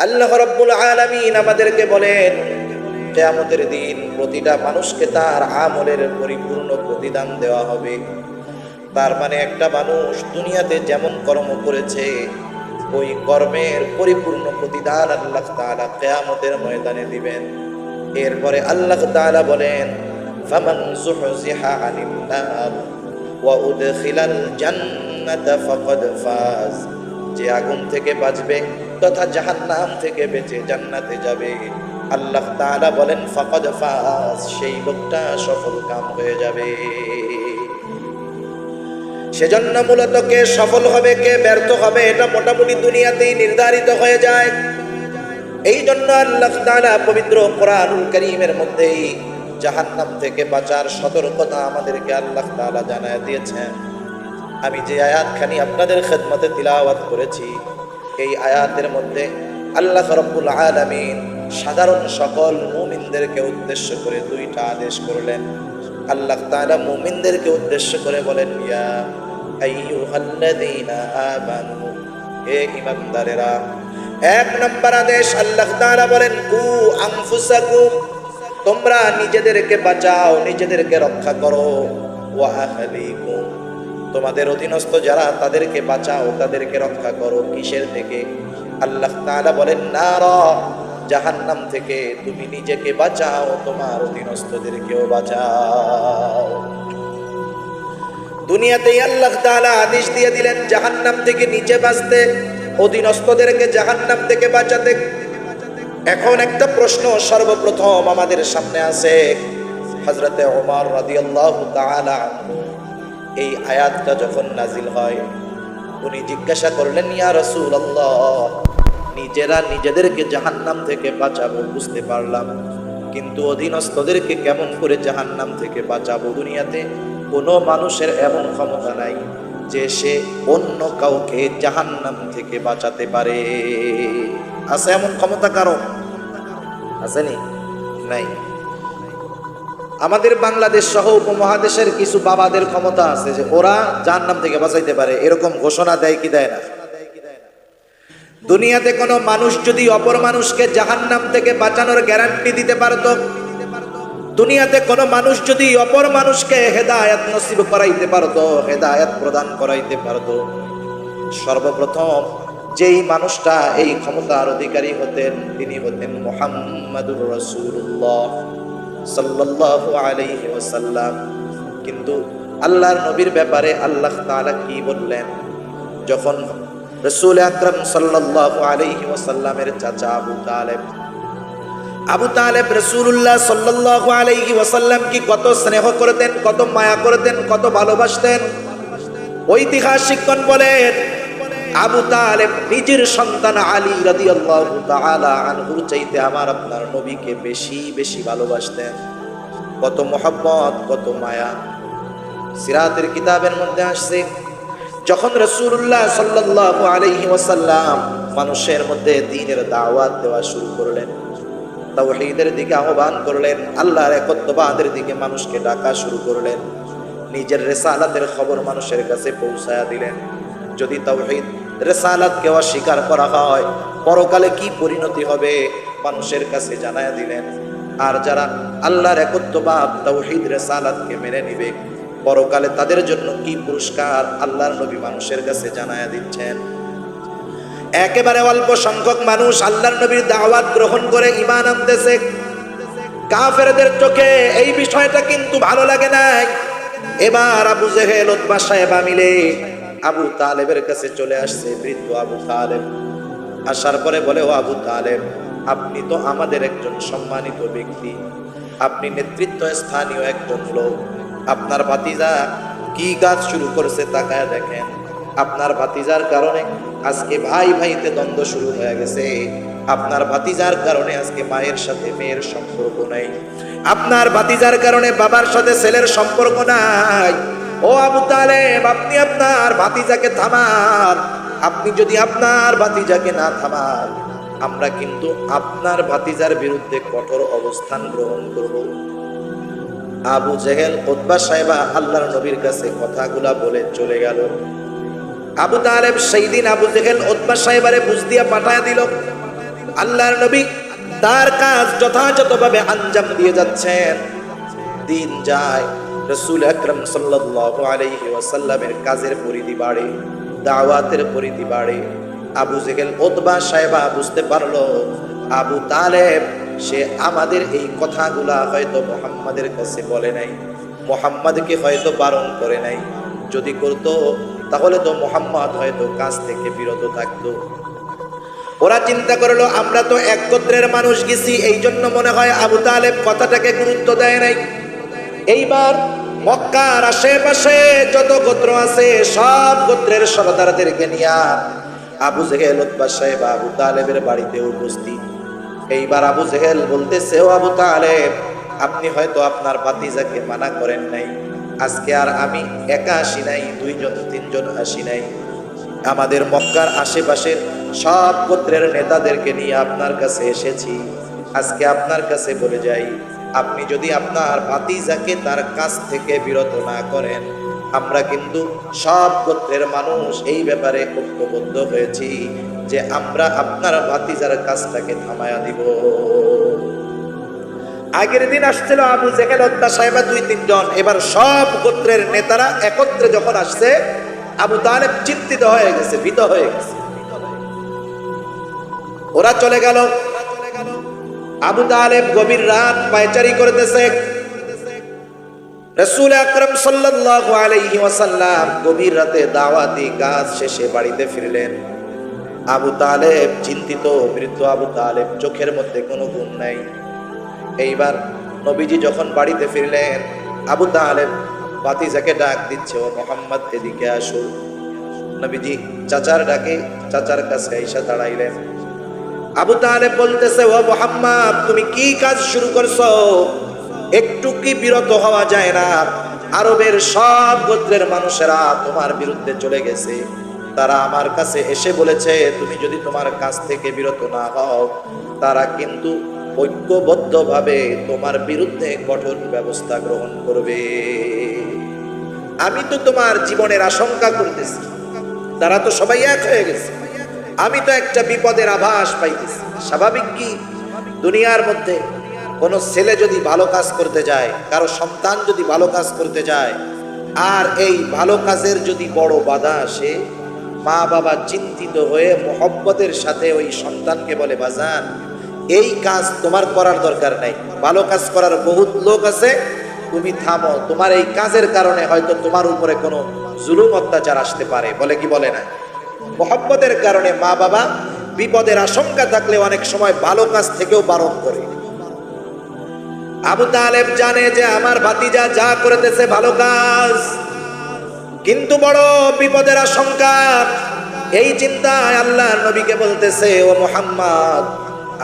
আল্লাহ রাব্বুল আলামিন আমাদেরকে বলেন, কিয়ামতের দিন প্রতিটা মানুষকে তার আমলের পরিপূর্ণ প্রতিদান দেওয়া হবে। তার মানে একটা মানুষ দুনিয়াতে যেমন কর্ম করেছে ওই কর্মের পরিপূর্ণ প্রতিদান আল্লাহ তাআলা কিয়ামতের ময়দানে দিবেন। এরপরে আল্লাহ তাআলা বলেন, ফামান যুহজিহা আনিন নার ওয়া উদখিলাল জান্নাতা ফাকাদ ফাজ। যে আগুন থেকে বাঁচবে তথা জাহান্নাম থেকে বেঁচে জান্নাতে যাবে, আল্লাহ তাআলা বলেন ফাকাদ ফাজ, সেই লোকটা সফল কাম হয়ে যাবে। সেজন্য মূলত কে সফল হবে কে ব্যর্থ হবে এটা মোটামুটি দুনিয়াতেই নির্ধারিত হয়ে যায়। এই জন্য আল্লাহ তাআলা পবিত্র কোরআনুল কারীমের মধ্যেই জাহান্নাম থেকে বাঁচার সতর্কতা আমাদেরকে আল্লাহ তাআলা জানায় দিয়েছেন। আমি যে আয়াতখানি আপনাদের খেদমতে তিলাওয়াত করেছি, এই আয়াতের মধ্যে আল্লাহ রাব্বুল আলামিন সাধারণ সকল মুমিনদেরকে উদ্দেশ্য করে দুইটা আদেশ করলেন। আল্লাহ তাআলা মুমিনদেরকে উদ্দেশ্য করে বলেন, ইয়া আইয়ুহাল্লাযীনা আমানু, হে ঈমানদারেরা। এক নম্বর আদেশ আল্লাহ তাআলা বলেন, কু আনফুসাকুম, তোমরা নিজেদেরকে বাঁচাও, নিজেদেরকে রক্ষা করো। ওয়া আহলিকুম, তোমাদের অধীনস্থ যারা তাদেরকে বাঁচাও, তাদেরকে রক্ষা করো। কিসের থেকে? আল্লাহ তাআলা বলেন নারা, জাহান্নাম থেকে। তুমি নিজেকে বাঁচাও, তোমার অধীনস্থদেরকেও বাঁচাও। দুনিয়াতেই আল্লাহ তাআলা আদেশ দিয়ে দিলেন জাহান্নাম থেকে নিজে বাঁচতে, অধীনস্থদেরকে জাহান্নাম থেকে বাঁচাতে। এখন একটা প্রশ্ন সর্বপ্রথম আমাদের সামনে আছে। হযরতে ওমর রাদিয়াল্লাহু তাআলা আনহু এই আয়াতটা যখন নাজিল হয়, উনি জিজ্ঞাসা করলেন, ইয়া রাসূলুল্লাহ, নিজেরা নিজেদেরকে জাহান্নাম থেকে বাঁচাবো বুঝতে পারলাম, কিন্তু অধীনস্থদেরকে কেমন করে জাহান্নাম থেকে বাঁচাবো? দুনিয়াতে কোনো মানুষের এমন ক্ষমতা নাই যে সে অন্য কাউকে জাহান্নাম থেকে বাঁচাতে পারে। আছে এমন ক্ষমতা কারো? আসেনি? নাই। আমাদের বাংলাদেশ সহ উপমহাদেশের কিছু বাবাদের ক্ষমতা আছে যে ওরা জাহান্নাম থেকে বাঁচাইতে পারে, এরকম ঘোষণা দেয় কি দেয় না? দুনিয়াতে কোনো মানুষ যদি অপর মানুষকে জাহান্নাম থেকে বাঁচানোর গ্যারান্টি দিতে পারতো, দুনিয়াতে কোনো মানুষ যদি অপর মানুষকে হেদায়েত নসিব করাইতে পারতো, হেদায়েত প্রদান করাইতে পারতো, সর্বপ্রথম যেই মানুষটা এই ক্ষমতার অধিকারী হতেন তিনি হতেন মুহাম্মাদুর রাসূলুল্লাহ সাল্লাল্লাহু আলাইহি ওয়াসাল্লাম। কিন্তু আল্লাহর নবীর ব্যাপারে আল্লাহ তাআলা কি বললেন? যখন রাসূল আকরাম সাল্লাল্লাহু আলাইহি ওয়াসাল্লামের চাচা আবু তালেব রাসূলুল্লাহ সাল্লাল্লাহু আলাইহি ওয়াসাল্লাম কি কত স্নেহ করতেন, কত মায়া করতেন, কত ভালোবাসতেন। ঐতিহাসিকগণ বলেন আবু তালেব নিজের সন্তান আলী রাদিয়াল্লাহু তাআলা আনহুর চাইতে আমার আপনার নবীকে বেশি বেশি ভালোবাসতেন। কত মহব্বত, কত মায়া। সিরাতের কিতাবের মধ্যে আসছে, যখন রাসূলুল্লাহ সাল্লাল্লাহু আলাইহি ওয়াসাল্লাম মানুষের মধ্যে দ্বীনের দাওয়াত দেওয়া শুরু করলেন, তাওহীদের দিকে আহ্বান করলেন, আল্লাহর একত্ববাদের দিকে মানুষকে ডাকা শুরু করলেন, নিজের রিসালাতের খবর মানুষের কাছে পৌঁছায়া দিলেন। যদি তাওহীদ রিসালাতকে অস্বীকার করা হয় পরকালে কি পরিণতি হবে মানুষের কাছে জানায়া দিলেন। আর যারা আল্লাহর একত্ববাদ তাওহীদ রিসালাতকে মেনে নিবে পরকালে তাদের জন্য কি পুরস্কার আল্লাহর নবী মানুষের কাছে জানায়া দিচ্ছেন। একেবারে অল্প সংখ্যক মানুষ আল্লাহর নবীর দাওয়াত গ্রহণ করে ঈমান আনতেছে। কাফেরদের চোখে এই বিষয়টা কিন্তু ভালো লাগে নাই। এবার আবু জেহেল, উতবা, সাইবা মিলে আবু তালেবের কাছে চলে আসছে। বৃদ্ধ আবু তালেব আসার পরে বলে, ও আবু তালেব, আপনি তো আমাদের একজন সম্মানিত ব্যক্তি, আপনি নেতৃত্ব স্থানীয় একজন লোক। আপনার ভাতিজা কি কাজ শুরু করেছে তাকায় দেখেন। আপনার ভাতিজার কারণে আজকে ভাই ভাইতে দ্বন্দ্ব শুরু হয়ে গেছে। আপনার ভাতিজার কারণে আজকে মায়ের সাথে মেয়ের সম্পর্ক নাই। আপনার ভাতিজার কারণে বাবার সাথে ছেলের সম্পর্ক নাই। ও আবু তালেব, আপনি আপনার ভাতিজাকে থামান। আপনি যদি আপনার ভাতিজাকে না থামান আমরা কিন্তু আপনার ভাতিজার বিরুদ্ধে কঠোর অবস্থান গ্রহণ করব। আবু জেহেল, উতবা, সাইবা আল্লাহর নবীর কাছে কথাগুলা বলে চলে গেল। আবু তালেব সেই দিন আবু জেহেল, উতবা, সাইবারে বুঝ দিয়া পাঠায় দিল। আল্লাহর নবী তার কাজ যথাযথভাবে আঞ্জাম দিয়ে যাচ্ছেন। দিন যায়, রাসূল আকরাম সাল্লাল্লাহু আলাইহি ওয়াসাল্লামের কাজের পরিধি বাড়ে, দাওয়াতের পরিধি বাড়ে। আবু জেহেল, উতবা, সাইবা বুঝতে পারলো আবু তালেব সে আমাদের এই কথাগুলা হয়তো মুহাম্মাদের কাছে বলে নাই, মুহাম্মাদকে হয়তো বারণ করে নাই। যদি করতো তাহলে তো মুহাম্মদ হয়তো কাজ থেকে বিরত থাকতো। ওরা চিন্তা করলো আমরা তো এক গোত্রের মানুষ গেছি, এই জন্য মনে হয় আবু তালেব কথাটাকে গুরুত্ব দেয় নাই। এইবার মক্কার আশেপাশে যত গোত্র আছে সব গোত্রের সরদারদেরকে নিয়ে আবু জেহেল, উতবা, সাইবা আবু তালেবের বাড়িতে উপস্থিত। এইবার আবু জেহেল বলতেছে, ও আবু তালেব, আপনি হয়তো আপনার ভাতিজাকে মানা করেন নাই, আজকে আর আমি একা আসি নাই, 2-3 জন আসি নাই, আমাদের মক্কার আশেপাশের সব গোত্রের নেতাদেরকে নিয়ে আপনার কাছে এসেছি। আজকে আপনার কাছে বলে যাই, আপনি যদি আপনার ভাতিজাকে তার কাছ থেকে বিরত না করেন, আমরা কিন্তু সব গোত্রের মানুষ এই ব্যাপারে ঐক্যবদ্ধ হয়েছি যে আমরা আপনার ভাতিজার কাজটাকে থামায়া দিব। আগের দিন আসছিল আবু জেহেল, উতবা, সাইবা 2-3 জন, এবার সব গোত্রের নেতারা একত্রে যখন আসছে, আবু তালেব চিন্তিত হয়ে গেছে, ভীত হয়ে গেছে। ওরা চলে গেল। আবু তালেব গভীর রাত পায়চারি করতেছে। রাসূল আকরাম সাল্লাল্লাহু আলাইহি ওয়াসাল্লাম গভীর রাতে দাওয়াতি কাজ শেষে বাড়িতে ফিরলেন। আবু তালেব চিন্তিত, বৃদ্ধ আবু তালেব, চোখের মধ্যে কোনো ঘুম নাই। এইবার নবীজি যখন বাড়িতে ফিরলেন, আবু তালেব ভাতিজাকে ডাক দিচ্ছে, ও মুহাম্মদ এদিকে আসো। নবীজি চাচার ডাকে চাচার কাছে এসে দাঁড়াইলেন। আবু তালেব বলতেছে, ও মুহাম্মদ, তুমি কি কাজ শুরু করছো? একটু কি বিরত হওয়া যায় না? আরবের সব গোত্রের মানুষেরা তোমার বিরুদ্ধে চলে গেছে, তারা আমার কাছে এসে বলেছে তুমি যদি তোমার কাছ থেকে বিরত না হও, তারা কিন্তু ঐক্যবদ্ধভাবে তোমার বিরুদ্ধে কঠোর ব্যবস্থা গ্রহণ করবে। আমি তো তোমার জীবনের আশঙ্কা করতেছি, তারা তো সবাই এক হয়ে গেছে, আমি তো একটা বিপদের আভাস পাইতেছি। স্বাভাবিক কি, দুনিয়ার মধ্যে কোনো ছেলে যদি ভালো কাজ করতে যায়, কারো সন্তান যদি ভালো কাজ করতে যায়, আর এই ভালো কাজের যদি বড় বাধা আসে, মা বাবা চিন্তিত হয়ে মোহব্বতের সাথে ওই সন্তানকে বলে, বাজান এই কাজ তোমার করার দরকার নাই, ভালো কাজ করার বহুত লোক আছে, তুমি থামো, তোমার এই কাজের কারণে হয়তো তোমার উপরে কোনো জুলুম অত্যাচার আসতে পারে, বলে কি বলে না? মোহব্বতের কারণে মা বাবা বিপদের আশঙ্কা থাকলে অনেক সময় ভালো কাজ থেকেও বারণ করে। আবু তালেব জানে যে আমার ভাতিজা যা করতেছে ভালো কাজ, কিন্তু বড় বিপদের আশঙ্কা। এই চিন্তায় আল্লাহর নবীকে বলতেছে, ও মুহাম্মদ,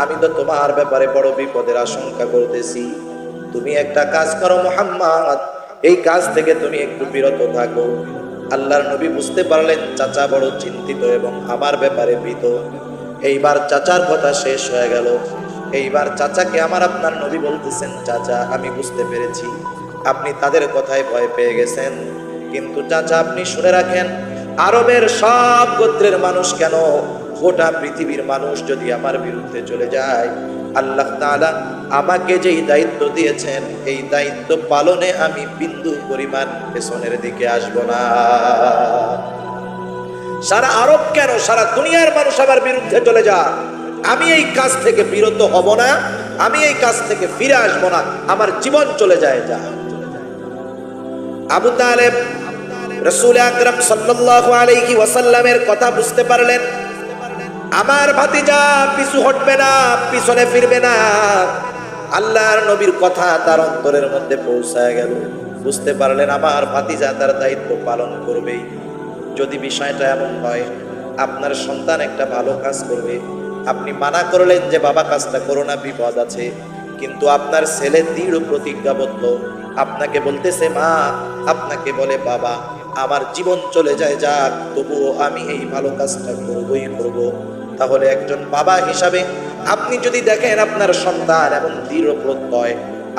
আমি তো তোমার ব্যাপারে বড় বিপদের আশঙ্কা করতেছি, তুমি একটা কাজ করো মুহাম্মদ, এই কাজ থেকে তুমি একটু বিরত থাকো। আল্লাহর নবী বুঝতে পারলেন চাচা বড় চিন্তিত এবং আমার ব্যাপারে ভীত। এইবার চাচার কথা শেষ হয়ে গেল। এইবার চাচাকে আপনার নবী বলতেছেন, চাচা আমি বুঝতে পেরেছি আপনি তাদের কথায় ভয় পেয়ে গেছেন, কিন্তু চাচা আপনি শুনে রাখেন, আরবের সব গোত্রের মানুষ কেন, গোটা পৃথিবীর মানুষ যদি আমার বিরুদ্ধে চলে যায়, আল্লাহ তাআলা আমাকে যেই দায়িত্ব দিয়েছেন, এই দায়িত্ব পালনে আমি বিন্দু পরিমাণ পেছনের দিকে আসব না। সারা আরব কেন, সারা দুনিয়ার মানুষ আমার বিরুদ্ধে চলে যায়, আমি এই কাজ থেকে বিরত হব না, আমি এই কাজ থেকে ফিরে আসব না, আমার জীবন চলে যায় যা। আবু তালেব রাসূল আকরাম সাল্লাল্লাহু আলাইহি ওয়াসাল্লামের কথা বুঝতে পারলেন, আমার ভাতিজা পিছু হটবে না, পিছনে ফিরবে না। আল্লাহর নবীর কথা তার অন্তরের মধ্যে পৌঁছায় গেল। বুঝতে পারলেন আমার ভাতিজা তার দায়িত্ব পালন করবেই। যদি বিষয়টা এমন হয়, আপনার সন্তান একটা ভালো কাজ করবে, আপনি মানা করলেন যে বাবা কাজটা করো না, বিপদ আছে, কিন্তু আপনার ছেলে দৃঢ় প্রতিজ্ঞাবদ্ধ, আপনাকে বলতেছে মা, আপনাকে বলে বাবা, আমার জীবন চলে যায় যাক, তবুও আমি এই ভালো কাজটা করবই করব। তাহলে একজন বাবা হিসাবে আপনি যদি দেখেন আপনার সন্তান এমন দৃঢ় প্রত্যয়,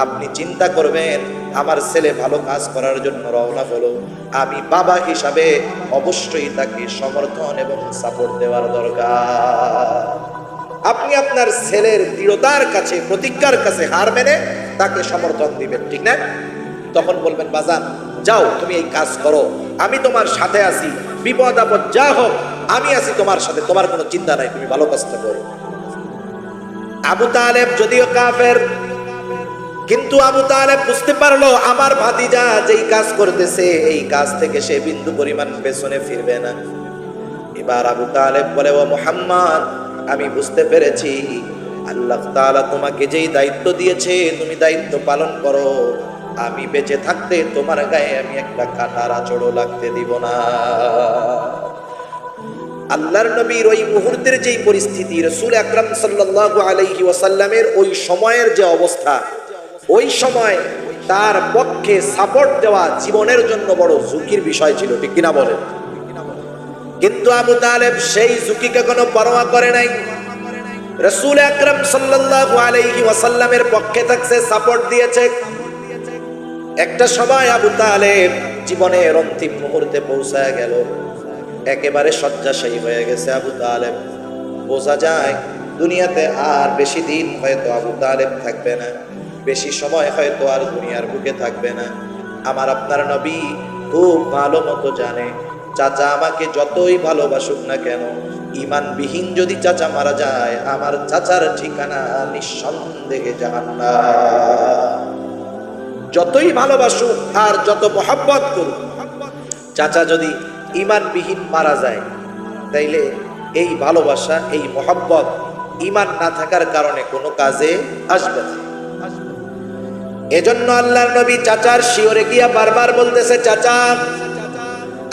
আপনি চিন্তা করবেন আমার ছেলে ভালো কাজ করার জন্য রওনা হলো, আমি বাবা হিসাবে অবশ্যই তাকে সমর্থন এবং সাপোর্ট দেওয়ার দরকার। আপনি আপনার ছেলের দৃঢ়তার কাছে, প্রতিজ্ঞার কাছে হার মেনে তাকে সমর্থন দিবেন, ঠিক না? তখন বলবেন, বাজান যাও তুমি এই কাজ করো, আমি তোমার সাথে আছি, বিপদ আপদ যা হোক আমি আছি তোমার সাথে, তোমার কোনো চিন্তা নাই, তুমি ভালো কাজটা করো। আবু তালেব যদিও কাফের, কিন্তু আবু তালেব বুঝতে পারলো আমার ভাতিজা যেই কাজ করতেছে এই কাজ থেকে সে বিন্দু পরিমাণ পেছনে ফিরবে না। এবার আবু তালেব বলে, ও মুহাম্মদ, আমি বুঝতে পেরেছি আল্লাহ তাআলা তোমাকে যেই দায়িত্ব দিয়েছে তুমি দায়িত্ব পালন করো, আমি বেঁচে থাকতে তোমার গায়ে আমি একটা কাঁটার আঁচড়ও লাগতে দিব না। আল্লাহর নবীর ওই মুহূর্তের যেই পরিস্থিতি, রাসূল আকরাম সাল্লাল্লাহু আলাইহি ওয়াসাল্লামের ওই সময়ের যে অবস্থা, ওই সময় তার পক্ষে সাপোর্ট দেওয়া জীবনের জন্য বড় ঝুঁকির বিষয় ছিল, ঠিক কিনা বলেন? কিন্তু আবু তালেব সেই ঝুঁকিকে কোনো পরোয়া করে নাই। রাসূল আকরাম সাল্লাল্লাহু আলাইহি ওয়াসাল্লামের পক্ষে থাকছে, সাপোর্ট দিয়েছে। একটা সময় আবু তালেব জীবনের অন্তিম মুহূর্তে পৌঁছায় গেল, একেবারে শয্যাশায়ী হয়ে গেছে আবু তালেব। বোঝা যায় দুনিয়াতে আর বেশি দিন হয়তো আবু তালেব থাকবে না, বেশি সময় হয়তো আর দুনিয়ার বুকে থাকবে না। আমার আপনার নবী খুব ভালো মতো জানে, চাচা আমাকে যতই ভালোবাসুক না কেন, ঈমানবিহীন যদি চাচা মারা যায়, আমার চাচার ঠিকানা নিঃসন্দেহে জাহান্নাম। যতই ভালোবাসুক আর যত মহব্বত করুক, চাচা যদি ঈমানবিহীন মারা যায়, তাইলে এই ভালোবাসা, এই মহব্বত ঈমান না থাকার কারণে কোনো কাজে আসবে না। এজন্য আল্লাহর নবী চাচার শিওরে গিয়া বারবার বলতেছে, চাচা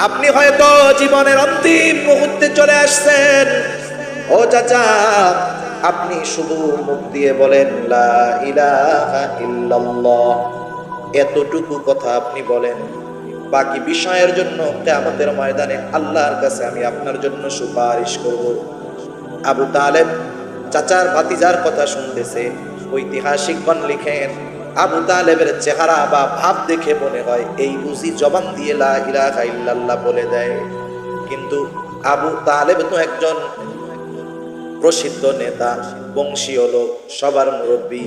আপনি হয়তো জীবনের অন্তিম মুহূর্তে চলে আসছেন, ও চাচা আপনি শুধু মুখ দিয়ে বলেন লা ইলাহা ইল্লাল্লাহ, এতটুকু কথা আপনি বলেন, বাকি বিষয়ের জন্য কিয়ামতের ময়দানে আল্লাহর কাছে আমি আপনার জন্য সুপারিশ করব। আবু তালেব চাচার ভাতিজার কথা শুনতেছে। ঐতিহাসিকগণ লিখেন, আবু তালেবের চেহারা বা ভাব দেখে মনে হয় এই বুঝি জবান দিয়ে লা ইলাহা ইল্লাল্লাহ বলে দেয়। কিন্তু আবু তালেব তো একজন প্রসিদ্ধ নেতা, বংশীয় লোক, সবার মুরব্বী।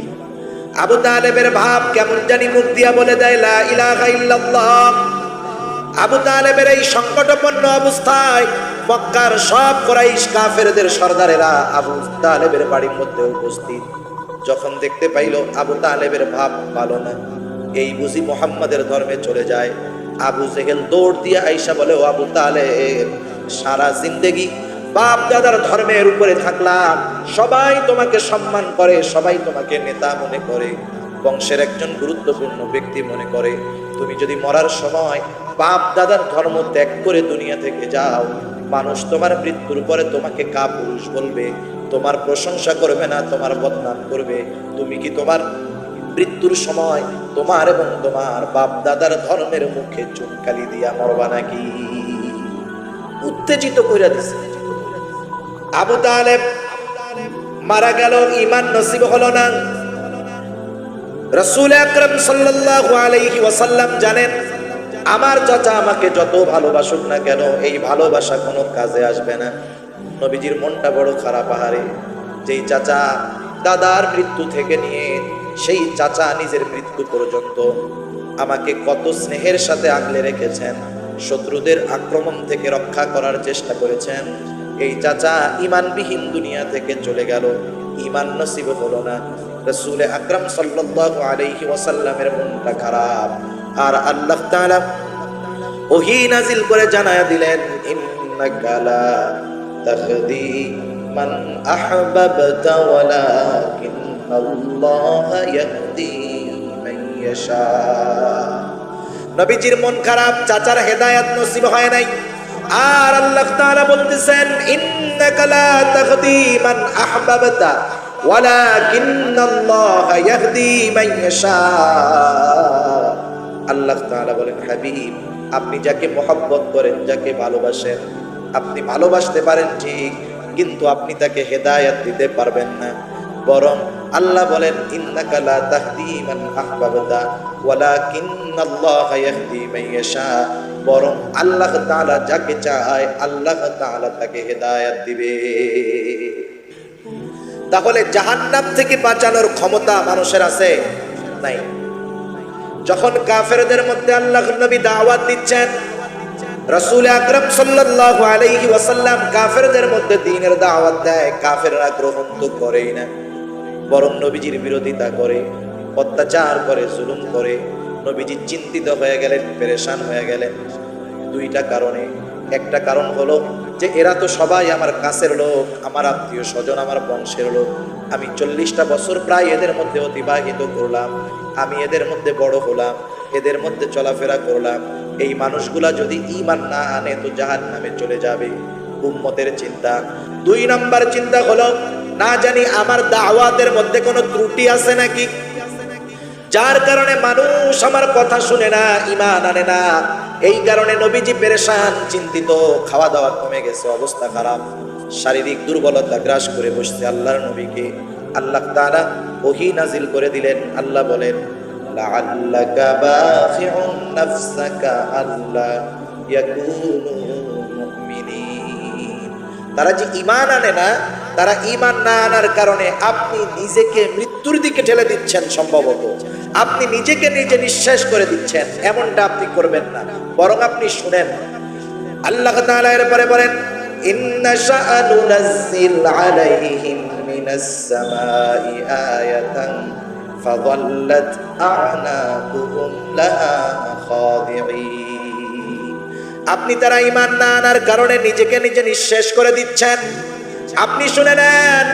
আবু তালেবের ভাব কেমন জানি মুখ দিয়া বলে দেয় লা ইলাহা ইল্লাল্লাহ। আবু তালেবের এই সংকটপন্ন অবস্থায় মক্কার সব কুরাইশ কাফেরদের সর্দারেরা আবু তালেবের বাড়ির মধ্যে উপস্থিত। যখন দেখতে পাইল আবু তালেবের ভাব ভালো না, এই বুঝি মুহাম্মাদের ধর্মে চলে যায়, আবু জেহেল দৌড় দিয়ে আইসা বলে, ও আবু তালেব, সারা জিন্দেগি বাপ দাদার ধর্মের উপরে থাকলাম, সবাই তোমাকে সম্মান করে, সবাই তোমাকে নেতা মনে করে, বংশের একজন গুরুত্বপূর্ণ ব্যক্তি মনে করে, তুমি যদি মরার সময় বাপ দাদার ধর্ম ত্যাগ করে দুনিয়া থেকে যাও, মানুষ তোমার মৃত্যুর পরে তোমাকে কাপুরুষ বলবে, তোমার প্রশংসা করবে না, তোমার বদনাম করবে। তুমি কি তোমার মৃত্যুর সময় তোমার এবং তোমার বাপ দাদার ধর্মের মুখে চুনকালি দিয়া মরবা নাকি? উত্তেজিত কইরা দিছে। আবু তালেব মারা গেল, ঈমান নসিব হলো না। রাসূল আকরাম সাল্লাল্লাহু আলাইহি ওয়াসাল্লাম জানেন, আমার চাচা আমাকে যত ভালোবাসুক না কেন, এই ভালোবাসা কোনো কাজে আসবে না। নবীজির মনটা বড় খারাপ। আহারে, যেই চাচা দাদার মৃত্যু থেকে নিয়ে সেই চাচা নিজের মৃত্যু পর্যন্ত আমাকে কত স্নেহের সাথে আগলে রেখেছেন, শত্রুদের আক্রমণ থেকে রক্ষা করার চেষ্টা করেছেন, এই চাচা ঈমানবিহীন দুনিয়া থেকে চলে গেল, ঈমান নসিব হলো না। রাসূল আকরাম সাল্লাল্লাহু আলাইহি ওয়াসাল্লামের মনটা খারাপ। আর আল্লাহ তাআলা ওহী নাজিল করে জানায়া দিলেন, ইন্নাকা লা তাহদি মান আহবাবতা ওয়ালাকিন্নাল্লাহা ইয়াহদি মান ইয়াশা। নবীজির মন খারাপ, চাচার হেদায়েত নসিব হয় নাই। আর আল্লাহ তাআলা বলতেছেন, ইন্নাকা লা তাহদি মান আহবাবতা ওয়ালাকিন্নাল্লাহা ইয়াহদি মান ইয়াশা। আল্লাহ তাআলা বলেন, হাবিব, আপনি যাকে মহব্বত করেন, যাকে ভালোবাসেন, আপনি ভালোবাসতে পারেন ঠিক, কিন্তু আপনি তাকে হেদায়েত দিতে পারবেন না। বরং আল্লাহ বলেন, ইন্নাকা লা তাহদি মান আহবাবতা ওয়ালাকিন্নাল্লাহা ইয়াহদি মান ইয়াশা। বরং আল্লাহ তাআলা যাকে চায়, আল্লাহ তাআলা তাকে হেদায়েত দিবে। তাহলে জাহান্নাম থেকে বাঁচানোর ক্ষমতা মানুষের আছে নাই। যখন কাফেরদের মধ্যে আল্লাহর নবী দাওয়াত দিচ্ছেন, রাসূল আকরাম সাল্লাল্লাহু আলাইহি ওয়াসাল্লাম কাফেরদের মধ্যে দ্বীনের দাওয়াত দেয়, কাফেররা গ্রহণ তো করেই না, বরং নবীজির বিরোধিতা করে, অত্যাচার করে, জুলুম করে। নবীজি চিন্তিত হয়ে গেলেন, পেরেশান হয়ে গেলেন দুইটা কারণে। একটা কারণ হলো যে এরা তো সবাই আমার কাছের লোক, আমার আত্মীয় স্বজন, আমার বংশের লোক। আমি 40টা বছর প্রায় এদের মধ্যে অতিবাহিত করলাম, আমি এদের মধ্যে বড় হলাম, এদের মধ্যে চলাফেরা করলাম। এই মানুষগুলা যদি ঈমান না আনে তো জাহান্নামে চলে যাবে, উম্মতের চিন্তা। 2 নাম্বার চিন্তা হলো, না জানি আমার দাওয়াতের মধ্যে কোনো ত্রুটি আছে নাকি, যার কারণে মানুষ আমার কথা শুনে না, ঈমান আনে না। এই কারণে নবীজি পেরেশান, চিন্তিত, খাওয়া দাওয়া কমে গেছে, অবস্থা খারাপ, শারীরিক দুর্বলতা গ্রাস করে বসছে আল্লাহর নবীকে। আল্লাহ তাআলা ওহী নাজিল করে দিলেন। আল্লাহ বলেন, লাআল্লাকা বাখিউন নাফসাকা আল্লা ইয়াকুনু মুমিনিন। তারা যে ঈমান আনে না, তারা ঈমান না আনার কারণে আপনি নিজেকে মৃত্যুর দিকে ঠেলে দিচ্ছেন, সম্ভবত আপনি নিজেকে নিজে নিঃশেষ করে দিচ্ছেন। এমনটা আপনি করবেন না, বরং আপনি শুনেন। আল্লাহ তাআলা এরপরে বলেন, ইন্না শাআনু নাযাল আলাইহিম মিনাস সামাই আয়াতান ফাযাল্লাত আ'নাকুহুম লাহা খাদিঈন। আপনি তারা ঈমান না আনার কারণে নিজেকে নিজে নিঃশেষ করে দিচ্ছেন। আপনি শুনে নেন,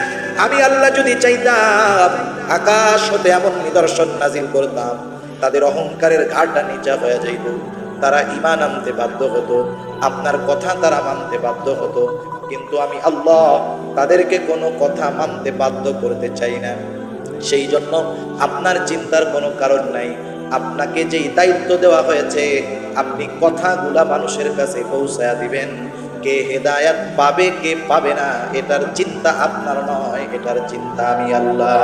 আমি আল্লাহ যদি চাইতাম আকাশ হতে এমন নিদর্শন নাজিল করতাম, তাদের অহংকারের ঘাড়টা নিচা হয়ে যাইত, তারা ঈমান আনতে বাধ্য হতো, আপনার কথা তারা মানতে বাধ্য হতো। কিন্তু আমি আল্লাহ তাদেরকে কোনো কথা মানতে বাধ্য করতে চাই না। সেই জন্য আপনার চিন্তার কোনো কারণ নাই। আপনাকে যেই দায়িত্ব দেওয়া হয়েছে, আপনি কথাগুলা মানুষের কাছে পৌঁছায়া দিবেন। কে হেদায়াত পাবে, কে পাবে না, এটার চিন্তা আপনার নয়, এটার চিন্তা আমি আল্লাহ।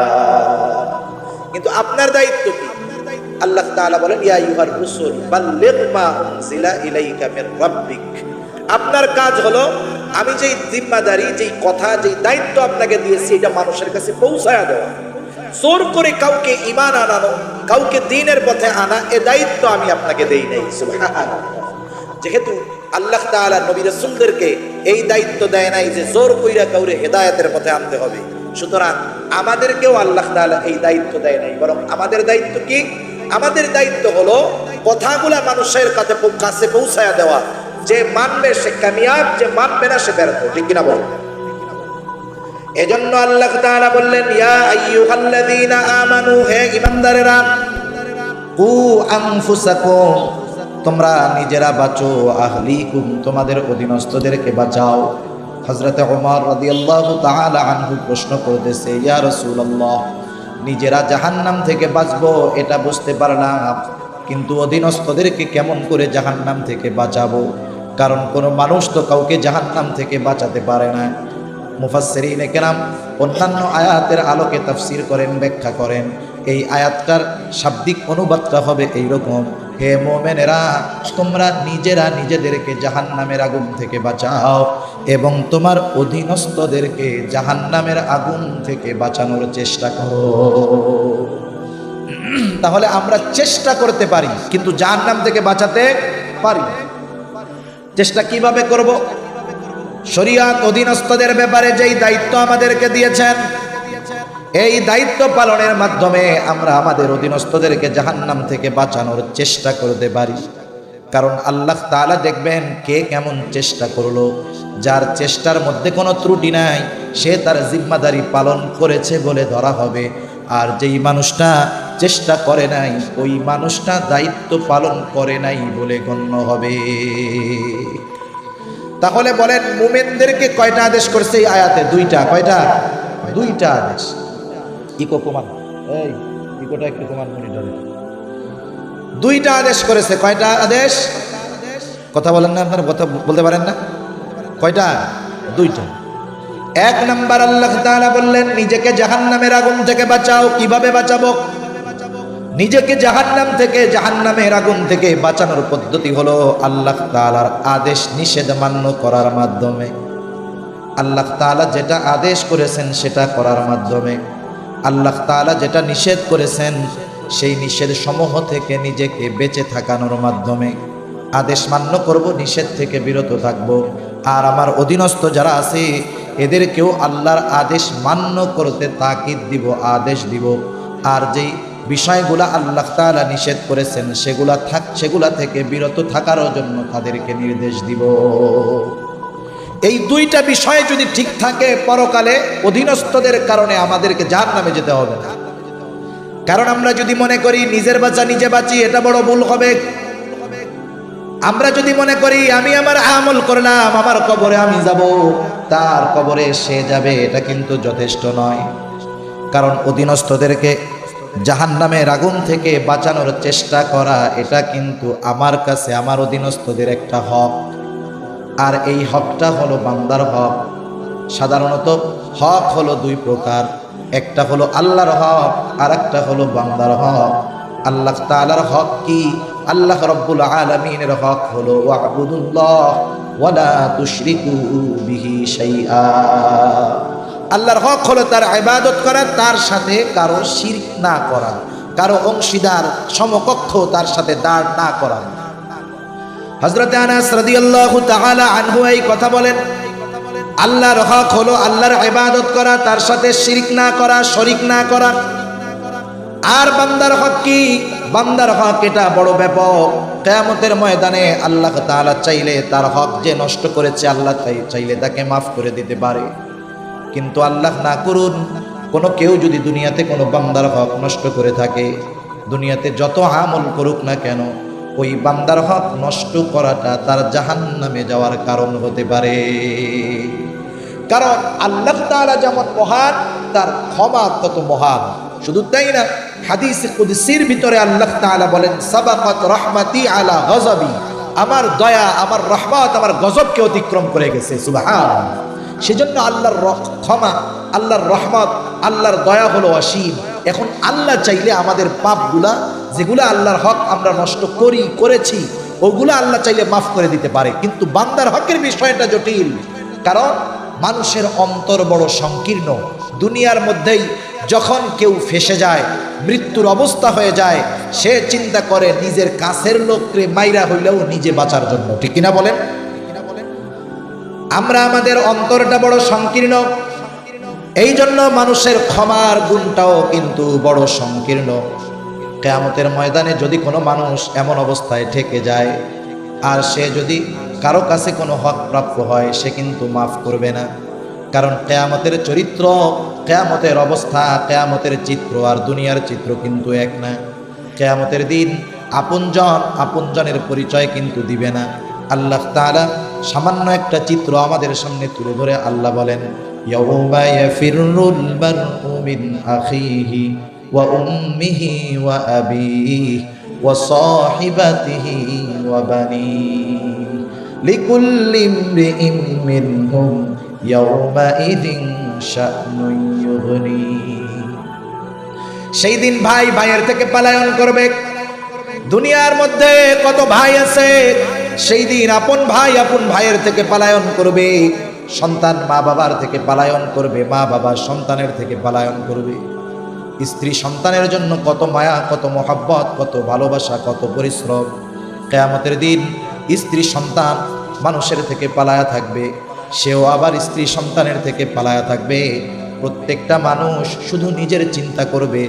কিন্তু আপনার দায়িত্ব কি? আল্লাহ তাআলা বলেন, ইয়া আইয়ুহার রাসূল বাল্লিগ মা উনজিলা ইলাইকা মির রাব্বিক। আপনার কাজ হলো, আমি যেই জিম্মাদারি, যেই কথা, যেই দায়িত্ব আপনাকে দিয়েছি, এটা মানুষের কাছে পৌঁছায়া দেওয়া। জোর করে কাউকে ঈমান আনানো, কাউকে দ্বীনের পথে আনা, এ দায়িত্ব আমি আপনাকে দেই নাই। সুবহানাল্লাহ। যেহেতু আল্লাহ তাআলা নবী রাসূলদেরকে এই দায়িত্ব দেয় নাই যে জোর কইরা কাউরে হেদায়েতের পথে আনতে হবে, সুতরাং আমাদেরকেও আল্লাহ তাআলা এই দায়িত্ব দেয় নাই। বরং আমাদের দায়িত্ব কি? আমাদের দায়িত্ব হলো কথাগুলা মানুষের কাছে পৌঁছায়া দেওয়া। যে মানবে সে কামিয়াব, যে মানবে না সে ব্যর্থ। ঠিক কিনা বল? এজন্য আল্লাহ তাআলা বললেন, ইয়া আইয়ুহাল্লাযীনা আমানু, হে ঈমানদারেরা, কু আনফুসাকুম, তোমরা নিজেরা বাঁচো, আহলিকুম, তোমাদের অধীনস্থদেরকে বাঁচাও। হযরতে ওমর রাদিয়াল্লাহু তাআলা আনহু প্রশ্ন করতেছে, ইয়া রাসূলুল্লাহ, নিজেরা জাহান্নাম থেকে বাঁচবো এটা বুঝতে পারলাম, কিন্তু অধীনস্থদেরকে কেমন করে জাহান্নাম থেকে বাঁচাবো? কারণ কোনো মানুষ তো কাউকে জাহান্নাম থেকে বাঁচাতে পারে না। মুফাসসিরিনে কেরাম অন্যান্য আয়াতের আলোকে তাফসীর করেন, ব্যাখ্যা করেন। এই আয়াতটার শাব্দিক অনুবাদটা হবে এইরকম, হে মুমিনেরা, তোমরা নিজেরা নিজেদেরকে জাহান্নামের আগুন থেকে বাঁচাও এবং তোমার অধীনস্থদেরকে জাহান্নামের আগুন থেকে বাঁচানোর চেষ্টা করো। তাহলে আমরা চেষ্টা করতে পারি, কিন্তু জাহান্নাম থেকে বাঁচাতে পারি। চেষ্টা কিভাবে করব? শরীয়ত অধীনস্থদের ব্যাপারে যেই দায়িত্ব আমাদেরকে দিয়েছেন, এই দায়িত্ব পালনের মাধ্যমে আমরা আমাদের অধীনস্থদেরকে জাহান্নাম থেকে বাঁচানোর চেষ্টা করতে পারি। কারণ আল্লাহ তাআলা দেখবেন কে কেমন চেষ্টা করলো। যার চেষ্টার মধ্যে কোনো ত্রুটি নাই, সে তার জিম্মাদারি পালন করেছে বলে ধরা হবে। আর যেই মানুষটা চেষ্টা করে নাই, ওই মানুষটা দায়িত্ব পালন করে নাই বলে গণ্য হবে। তাহলে বলেন, মুমিনদেরকে কয়টা আদেশ করছে এই আয়াতে? দুইটা। কয়টা? দুইটা আদেশ। ইকো কুমার, এই ইকোটা একটু কুমার মনিটরে। দুইটা আদেশ করেছে। কয়টা আদেশ? কথা বলেন না, আপনারা কথা বলতে পারেন না। কয়টা? দুইটা। এক নাম্বার, আল্লাহ তাআলা বললেন নিজেকে জাহান্নামের আগুন থেকে বাঁচাও। কিভাবে বাঁচাবো? নিজেকে জাহান্নাম থেকে, জাহান্নামের আগুন থেকে বাঁচানোর পদ্ধতি হলো আল্লাহ তাআলার আদেশ নিষেধ মান্য করার মাধ্যমে। আল্লাহ তাআলা যেটা আদেশ করেছেন সেটা করার মাধ্যমে, আল্লাহ তাআলা যেটা নিষেধ করেছেন সেই নিষেধ সমূহ থেকে নিজেকে বেঁচে থাকানোর মাধ্যমে। আদেশ মান্য করব, নিষেধ থেকে বিরত থাকব। আর আমার অধীনস্থ যারা আছে এদেরকেও আল্লাহর আদেশ মান্য করতে তাকিদ দিব, আদেশ দিব। আর যেই বিষয়গুলা আল্লাহ তাআলা নিষেধ করেছেন সেগুলা থেকে বিরত থাকার জন্য তাদেরকে নির্দেশ দিব। এই দুইটা বিষয় যদি ঠিক থাকে, পরকালে অধীনস্থদের কারণে আমাদেরকে জাহান্নামে যেতে হবে না। কারণ আমরা যদি মনে করি নিজের বাঁচা নিজে বাঁচি, এটা বড় ভুল হবে। আমরা যদি মনে করি আমি আমার আমল করলাম, আমার কবরে আমি যাব, তার কবরে সে যাবে, এটা কিন্তু যথেষ্ট নয়। কারণ অধীনস্থদেরকে জাহান্নামের আগুন থেকে বাঁচানোর চেষ্টা করা, এটা কিন্তু আমার কাছে আমার অধীনস্থদের একটা হক। আর এই হকটা হলো বান্দার হক। সাধারণত হক হলো দুই প্রকার, একটা হলো আল্লাহর হক আর একটা হলো বান্দার হক। আল্লাহ তাআলার হক কি? আল্লাহ রাব্বুল আলামিনের হক হলো ওয়া'বুদুল্লাহ ওয়া লা তুশরিকু বিহি শাইআ। আল্লাহর হক হলো তার ইবাদত করা, তার সাথে কারো শিরক না করা, কারো অংশীদার সমকক্ষ তার সাথে দাঁড় না করা। হযরত আনাস রাদিয়াল্লাহু তাআলা আনহু এই কথা বলেন, আল্লাহর হক হলো আল্লাহর ইবাদত করা, তার সাথে শিরক না করা, শরীক না করা। আর বান্দার হক কি? বান্দার হক এটা বড় ব্যাপক। কিয়ামতের ময়দানে আল্লাহ তাআলা চাইলে তার হক যে নষ্ট করেছে, আল্লাহ চাইলে তাকে মাফ করে দিতে পারে। কিন্তু আল্লাহ না করুন, কোনো কেউ যদি দুনিয়াতে কোনো বান্দার হক নষ্ট করে থাকে, দুনিয়াতে যত আমল করুক না কেন, ওই বান্দার হক নষ্ট করাটা তার জাহান্নামে যাওয়ার কারণ হতে পারে। কারণ আল্লাহ তাআলা যেমন মহান, তার ক্ষমা কত মহান। শুধু তাই না, হাদিস কুদসির ভিতরে আল্লাহ তাআলা বলেন, সাবাকাত রাহমাতি আলা গযবি, আমার দয়া, আমার রহমত আমার গজবকে অতিক্রম করে গেছে। সুবহানাল্লাহ। সেজন্য আল্লাহর ক্ষমা, আল্লাহর রহমত, আল্লাহর দয়া হলো অসীম। এখন আল্লাহ চাইলে আমাদের পাপগুলা, যেগুলো আল্লাহর হক আমরা নষ্ট করেছি, ওগুলো আল্লাহ চাইলে মাফ করে দিতে পারে। কিন্তু বান্দার হকের বিষয়টা জটিল। কারণ মানুষের অন্তর বড় সংকীর্ণ। দুনিয়ার মধ্যেই যখন কেউ ফেসে যায়, মৃত্যুর অবস্থা হয়ে যায়, সে চিন্তা করে নিজের কাছের লোককে মাইরা হইলেও নিজে বাঁচার জন্য। ঠিক কিনা বলেন? আমরা আমাদের অন্তরটা বড় সংকীর্ণ, এই জন্য মানুষের ক্ষমার গুণটাও কিন্তু বড় সংকীর্ণ। কিয়ামতের ময়দানে যদি কোনো মানুষ এমন অবস্থায় ঠেকে যায়, আর সে যদি কারো কাছে কোনো হক প্রাপ্য হয়, সে কিন্তু মাফ করবে না। কারণ কিয়ামতের চরিত্র, কিয়ামতের অবস্থা, কিয়ামতের চিত্র আর দুনিয়ার চিত্র কিন্তু এক না। কিয়ামতের দিন আপনজনের পরিচয় কিন্তু দিবে না। আল্লাহ তাআলা সামান্য একটা চিত্র আমাদের সামনে তুলে ধরে আল্লাহ বলেন, ইয়াউমা ইয়াফিরুল মারউ মিন আখিহি ওয়া উম্মিহি ওয়া আবিহি ওয়া সাহিবাতিহি ওয়া বানিহি লিকুল্লি ইমরিইম মিনহুম ইয়াউমাইযিন শা'নুন ইউগনি। সেই দিন ভাই ভাইয়ের থেকে পলায়ন করবে। দুনিয়ার মধ্যে কত ভাই আছে, সেই দিন আপন ভাইয়ের থেকে পলায়ন করবে। সন্তান মা বাবার থেকে পলায়ন করবে, মা বাবা সন্তানের থেকে পলায়ন করবে। স্ত্রী সন্তানের জন্য কত মায়া, কত মহব্বত, কত ভালোবাসা, কত পরিশ্রম। কিয়ামতের দিন স্ত্রী সন্তান মানুষের থেকে পালায়া থাকবে, সেও আবার স্ত্রী সন্তানের থেকে পালায়া থাকবে। প্রত্যেকটা মানুষ শুধু নিজের চিন্তা করবে,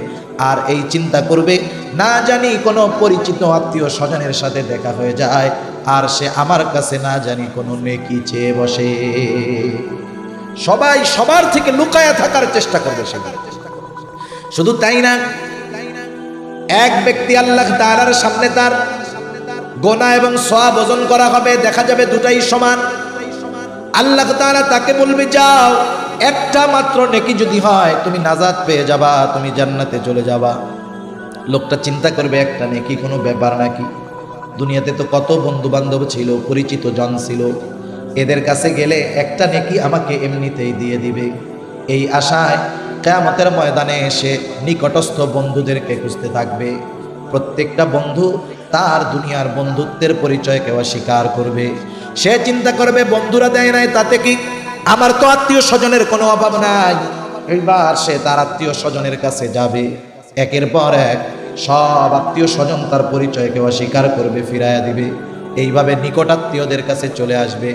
আর এই চিন্তা করবে না জানি কোনো পরিচিত আত্মীয় স্বজনের সাথে দেখা হয়ে যায়, আর সে আমার কাছে না জানি কোনো নেকি চেয়ে বসে। সবাই সবার থেকে লুকায়া থাকার চেষ্টা করবে সেদিন। শুধু তাই না, এক ব্যক্তি আল্লাহ তাআলার সামনে তার গোনা এবং সওয়াব ওজন করা হবে, দেখা যাবে দুটাই সমান। আল্লাহ তাআলা তাকে বলবে, যাও, একটা মাত্র নেকি যদি হয় তুমি নাজাত পেয়ে যাবা, তুমি জান্নাতে চলে যাবা। লোকটা চিন্তা করবে, একটা নেকি কোনো ব্যাপার নাকি? দুনিয়াতে তো কত বন্ধু বান্ধব ছিল, পরিচিত জন ছিল, এদের কাছে গেলে একটা নেকি আমাকে এমনিতেই দিয়ে দিবে। এই আশায় কিয়ামতের ময়দানে এসে নিকটস্থ বন্ধুদেরকে খুঁজতে থাকবে। প্রত্যেকটা বন্ধু তার দুনিয়ার বন্ধুত্বের পরিচয় কেউ স্বীকার করবে। সে চিন্তা করবে, বন্ধুরা দেয় নাই তাতে কি, আমার তো আত্মীয় স্বজনের কোনো অভাব নাই। এইবার সে তার আত্মীয় স্বজনের কাছে যাবে, একের পর এক সব আত্মীয় স্বজন তার পরিচয়কে অস্বীকার করবে, ফিরাইয়া দিবে। এইভাবে নিকটাত্মীয়দের কাছে চলে আসবে।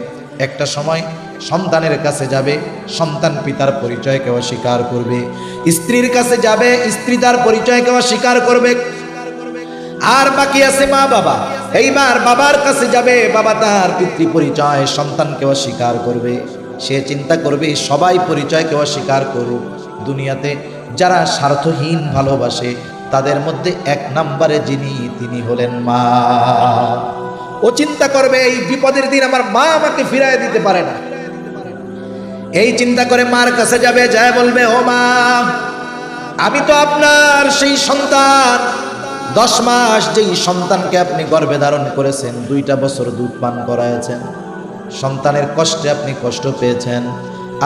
একটা সময় সন্তানের কাছে যাবে, সন্তান পিতার পরিচয়কে অস্বীকার করবে। স্ত্রীর কাছে যাবে, স্ত্রী তার পরিচয়কে অস্বীকার করবে। আর বাকি আছে মা বাবা। এইবার বাবার কাছে যাবে, বাবা তার পিতৃ পরিচয় সন্তানকে অস্বীকার করবে। সে চিন্তা করবে সবাই পরিচয়কে অস্বীকার করুক, দুনিয়াতে যারা স্বার্থহীন ভালোবাসে তাদের মধ্যে এক নম্বরে যিনি, তিনি হলেন মা। ও চিন্তা করবে এই বিপদের দিন আমার মা আমাকে ফিরায় দিতে পারে না। এই চিন্তা করে মার কাছে যাবে, যায় বলবে, ও মা, আমি তো আপনার সেই সন্তান, 10 মাস যেই সন্তানকে আপনি গর্ভে ধারণ করেছেন, 2টা বছর দুধ পান করাইছেন, সন্তানের কষ্টে আপনি কষ্ট পেয়েছেন,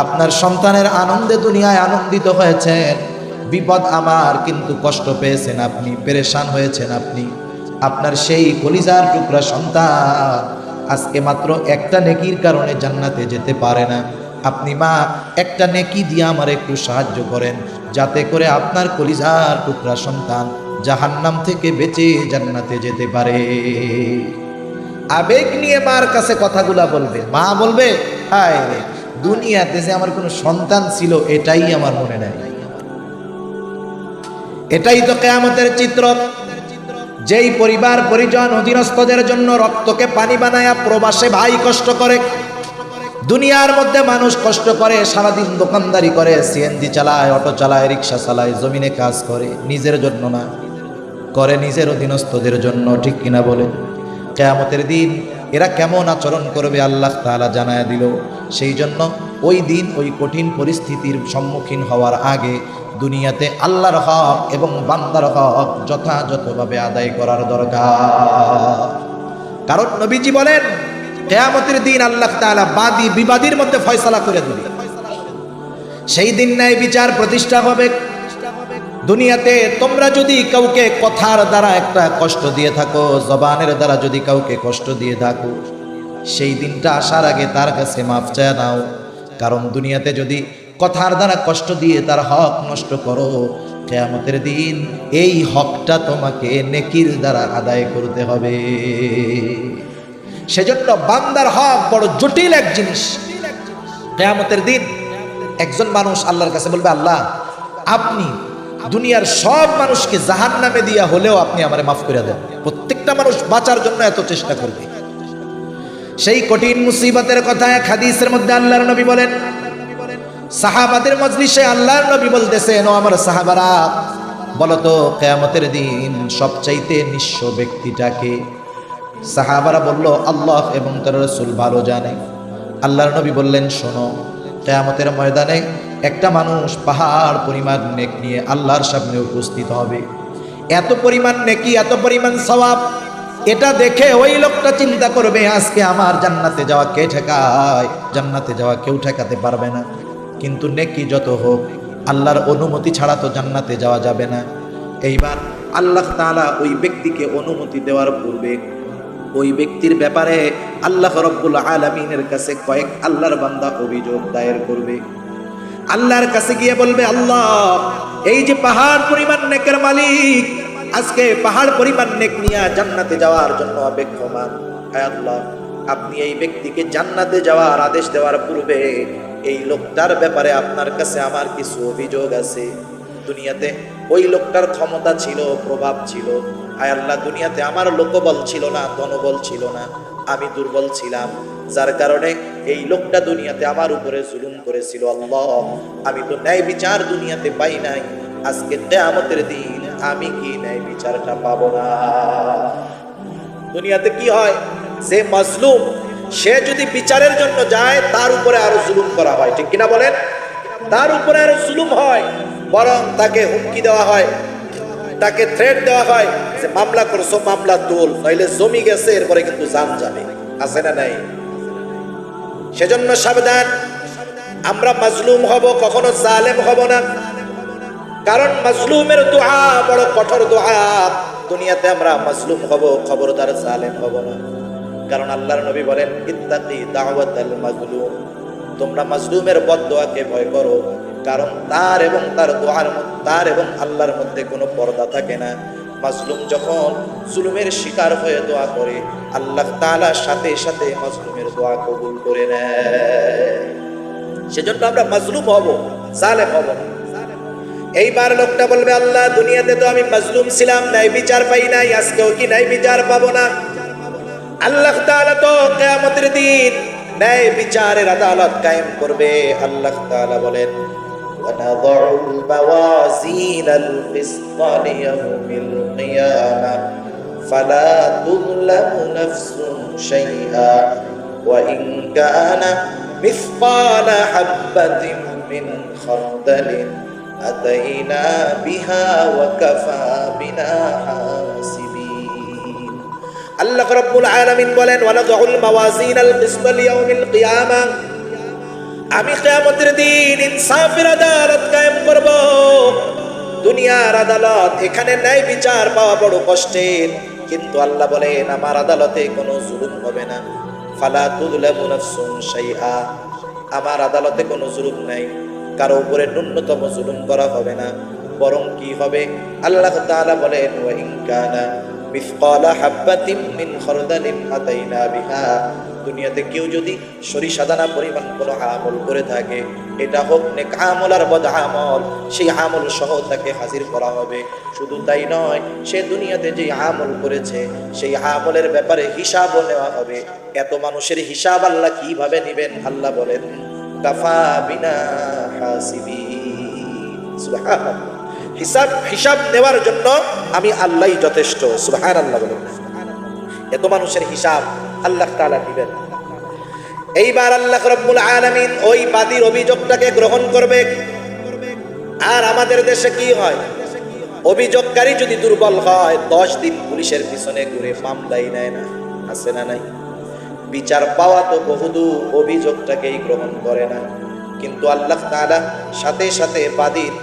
আপনার সন্তানের আনন্দে দুনিয়ায় আনন্দিত হয়েছেন। বিপদ আমার, কিন্তু কষ্ট পেয়েছেন আপনি, পেরেশান হয়েছেন আপনি। আপনার সেই কলিজার টুকরা সন্তান আজকে মাত্র একটা নেকির কারণে জান্নাতে যেতে পারে না। আপনি মা একটা নেকি দিয়ে আমার একটু সাহায্য করেন, যাতে করে আপনার কলিজার টুকরা সন্তান জাহান্নাম থেকে বেঁচে জান্নাতে যেতে পারে। আবেগ নিয়ে মার কাছে কথাগুলা বলবে। মা বলবে, হায় রে, দুনিয়াতে যে আমার কোনো সন্তান ছিল এটাই আমার মনে নাই। এটাই তো কিয়ামতের চিত্র। যেই পরিবার পরিজন অধীনস্থদের জন্য রক্তকে পানি বানায়া প্রবাসে ভাই কষ্ট করে, দুনিয়ার মধ্যে মানুষ কষ্ট করে, সারাদিন দোকানদারি করে, সিএনজি চালায়, অটো চালায়, রিক্সা চালায়, জমিনে কাজ করে, নিজের জন্য না, করে নিজের অধীনস্থদের জন্য। ঠিক কিনা বলে? কিয়ামতের দিন এরা কেমন আচরণ করবে আল্লাহ তাআলা জানায়া দিল। সেই জন্য ওই দিন ওই কঠিন পরিস্থিতির সম্মুখীন হওয়ার আগে দুনিয়াতে আল্লাহর হক এবং বান্দার হক যথাযথভাবে আদায় করার দরকার। কারণ নবীজি বলেন, কিয়ামতের দিন আল্লাহ তাআলা বাদী বিবাদীর মধ্যে ফয়সালা করে দিবে। সেই দিন ন্যায় বিচার প্রতিষ্ঠা হবে। দুনিয়াতে তোমরা যদি কাউকে কথার দ্বারা একটা কষ্ট দিয়ে থাকো, জবানের দ্বারা যদি কাউকে কষ্ট দিয়ে থাকো, সেই দিনটা আসার আগে তার কাছে মাফ চায় নাও। কারণ দুনিয়াতে যদি কথার দ্বারা কষ্ট দিয়ে তার হক নষ্ট করো, কিয়ামতের দিন এই হকটা তোমাকে নেকির দ্বারা আদায় করতে হবে। সেজন্য বান্দার হক বড় জটিল এক জিনিস। কিয়ামতের দিন একজন মানুষ আল্লাহর কাছে বলবে, আল্লাহ, আপনি দুনিয়ার সব মানুষকে জাহান্নামে দিয়া হলেও আপনি আমারে মাফ করে দেন। প্রত্যেকটা মানুষ বাঁচার জন্য এত চেষ্টা করবে। সেই কঠিন মুসিবতের কথা এক হাদিসের মধ্যে আল্লাহর নবী বলেন, সাহাবাদের মজলিসে আল্লাহর নবী বলতেছেন, ও আমার সাহাবারা, বলো তো কিয়ামতের দিন সবচাইতে নিঃস্ব ব্যক্তিটাকে? সাহাবারা বলল, আল্লাহ এবং তার রাসূল ভালো জানে। আল্লাহর নবী বললেন, শোনো, কিয়ামতের ময়দানে একটা মানুষ পাহাড় পরিমাণ নেক নিয়ে আল্লাহর সামনে উপস্থিত হবে। এত পরিমাণ নেকি, এত পরিমাণ সওয়াব, এটা দেখে ওই লোকটা চিন্তা করবে, আজকে আমার জান্নাতে যাওয়া কে ঠেকায়? জান্নাতে যাওয়া কেউ ঠেকাতে পারবে না। কিন্তু নেকি যত হোক, আল্লাহর অনুমতি ছাড়া তো জান্নাতে যাওয়া যাবে না। এইবার আল্লাহ তাআলা ওই ব্যক্তিকে অনুমতি দেওয়ার পূর্বে ওই ব্যক্তির ব্যাপারে আল্লাহ রাব্বুল আলামিনের কাছে কয়েক আল্লাহর বান্দা অভিযোগ দায়ের করবে। আল্লাহর কাছে গিয়ে বলবে, আল্লাহ, এই যে পাহাড় পরিমাণ নেকের মালিক আজকে পাহাড় পরিমাণ নেক নিয়ে জান্নাতে যাওয়ার জন্য অপেক্ষমান, আয় আল্লাহ, আপনি এই ব্যক্তিকে জান্নাতে যাওয়ার আদেশ দেওয়ার পূর্বে এই লোকটার ব্যাপারে আপনার কাছে আমার কিছু অভিযোগ আছে। দুনিয়াতে ওই লোকটার ক্ষমতা ছিল, প্রভাব ছিল, আয় আল্লাহ, দুনিয়াতে আমার লোকবল ছিল না, ধনবল ছিল না, আমি দুর্বল ছিলাম, যার কারণে এই লোকটা দুনিয়াতে আমার উপরে জুলুম করেছিল। আল্লাহ, আমি তো ন্যায় বিচার দুনিয়াতে পাই নাই, আজকে কিয়ামতের দিন আমি কি ন্যায় বিচারটা পাবো না? দুনিয়াতে কি হয়, যে মাজলুম সে যদি বিচারের জন্য যায় তার উপরে আরো জুলুম করা হয়। ঠিক কিনা বলেন? তার উপরে আরো জুলুম হয়, বরং তাকে হুমকি দেওয়া হয়, তাকে থ্রেট দেওয়া হয় যে মামলা করছো, মামলা তোল, নইলে জমি গেছে, এরপরে কিন্তু জান যাবে। আছে না নাই? সেজন্য সাবধান, আমরা মাজলুম হব, কখনো জালেম হব না। কারণ মাজলুমের দোয়া বড় কঠোর দোয়া। দুনিয়াতে আমরা মাজলুম হব, খবরদার জালেম হব না। কারণ আল্লাহর নবী বলেন, ইত্তাকি দাওয়াতাল মাজলুম, তোমরা মাজলুমের বদদোয়াকে ভয় করো, কারণ তার এবং তার এবং আল্লাহর মধ্যে কোনো পর্দা থাকে না। মাজলুম যখন জুলুমের শিকার হয়ে দোয়া করে, আল্লাহ তাআলা সাথে সাথে মাজলুমের দোয়া কবুল করে নেয়। সেজন্য আমরা মাজলুম হব, জালেম হব না। এইবার লোকটা বলবে, আল্লাহ দুনিয়াতে তো আমি মাজলুম ছিলাম, ন্যায় বিচার পাই নাই, আজকেও কি ন্যায় বিচার পাবো না? আল্লাহ তাআলা তো কিয়ামতের দিন ন্যায় বিচারের আদালত কায়েম করবে। আল্লাহ তাআলা বলেন, ওয়ানাযুল মাওয়াজিনাল কিসতা লিয়াউমিল কিয়ামা ফালা তুযলামু নাফসুন শাইআ ওয়া ইন কানা মিসকালা হাববাতিন মিন খারদালিন আতাইনা বিহা ওয়া কাফা বিনা হাসিবিন। আল্লাহ রাব্বুল আলামিন বলেন, ওয়ানাযুল মাওয়াজিনাল কিসতা লিয়াউমিল কিয়ামা, আমি কিয়ামতের দিন ইনসাফের আদালত কায়েম করব। দুনিয়ার আদালত, এখানে ন্যায় বিচার পাওয়া বড় কষ্টের, কিন্তু আল্লাহ বলেন আমার আদালতে কোনো জুলুম হবে না। ফালা তুযলামু নাফসুন শাইআ, আমার আদালতে কোনো জুলুম নাই, কারো উপরে ন্যূনতম জুলুম করা হবে না। বরং কি হবে? আল্লাহ তাআলা বলেন, ওয়া ইন কানা মিসকালা হাববাতিন মিন খারদালিন আতাইনা বিহা, দুনিয়াতে কেউ যদি সরিষা দানা পরিমাণ কোনো আমল করে থাকে, এটা হোক নেক আমল আর বদ আমল, সেই আমল সহ তাকে হাজির করা হবে। শুধু তাই নয়, সে দুনিয়াতে যে আমল করেছে সেই আমলের ব্যাপারে হিসাবও নেওয়া হবে। এত মানুষের হিসাব আল্লাহ কিভাবে নেবেন? আল্লাহ বলেন, কাফা বিনা হাসিবিন। সুবহানাল্লাহ, হিসাব নেওয়ার জন্য আমি আল্লাহই যথেষ্ট। সুবহানাল্লাহ বলেন, এত মানুষের হিসাব আল্লাহ তাআলা দিবেন। এইবার আল্লাহ রাব্বুল আলামিন ওই বাদীর অভিযোগটাকে গ্রহণ করবে। আর আমাদের দেশে কি হয়? অভিযোগকারী যদি দুর্বল হয়, 10 দিন পুলিশের পিছনে ঘুরে মামলাই নেয় না, আছে না নাই? বিচার পাওয়া তো বহুদূর, অভিযোগটাকেই গ্রহণ করে না। কিন্তু আল্লাহ তাআলা সাথে সাথে বাদীর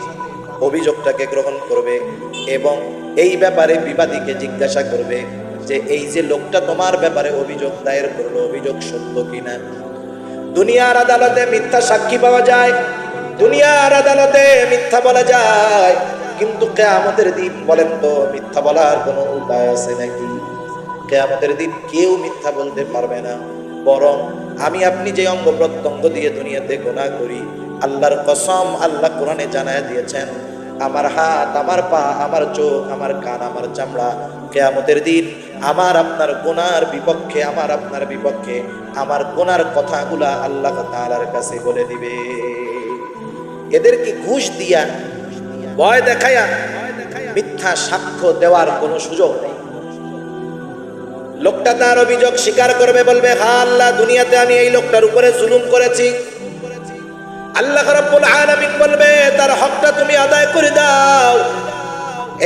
অভিযোগটাকে গ্রহণ করবে এবং এই ব্যাপারে বিবাদীকে জিজ্ঞাসা করবে যে এই যে লোকটা তোমার ব্যাপারে অভিযোগ দায়ের করলো, অভিযোগ সত্য কিনা। দুনিয়ার আদালতে মিথ্যা সাক্ষী পাওয়া যায়, দুনিয়ার আদালতে মিথ্যা বলা যায়, কিন্তু কিয়ামতের দিন বলেন তো মিথ্যা বলার কোনো উপায় আছে নাকি? কিয়ামতের দিন কেউ মিথ্যা বলতে পারবে না। বরং আমি আপনি যে অঙ্গ প্রত্যঙ্গ দিয়ে দুনিয়াতে গুনাহ করি, আল্লাহর কসম, আল্লাহ কোরআনে জানায় দিয়েছেন, আমার হাত, আমার পা, আমার চোখ, আমার কান, আমার চামড়া কিয়ামতের দিন আমার আপনার গুনার বিপক্ষে, আমার আপনার বিপক্ষে আমার গুনার কথাগুলা আল্লাহ তাআলার কাছে বলে দিবে। এদেরকে ঘুষ দিয়া, ভয় দেখায়া মিথ্যা সাক্ষ্য দেওয়ার কোনো সুযোগ নেই। লোকটা তার অভিযোগ স্বীকার করবে, বলবে, হ্যাঁ আল্লাহ, দুনিয়াতে আমি এই লোকটার উপরে জুলুম করেছি। আল্লাহ রাব্বুল আলামিন বলবে, তার হকটা তুমি আদায় করে দাও।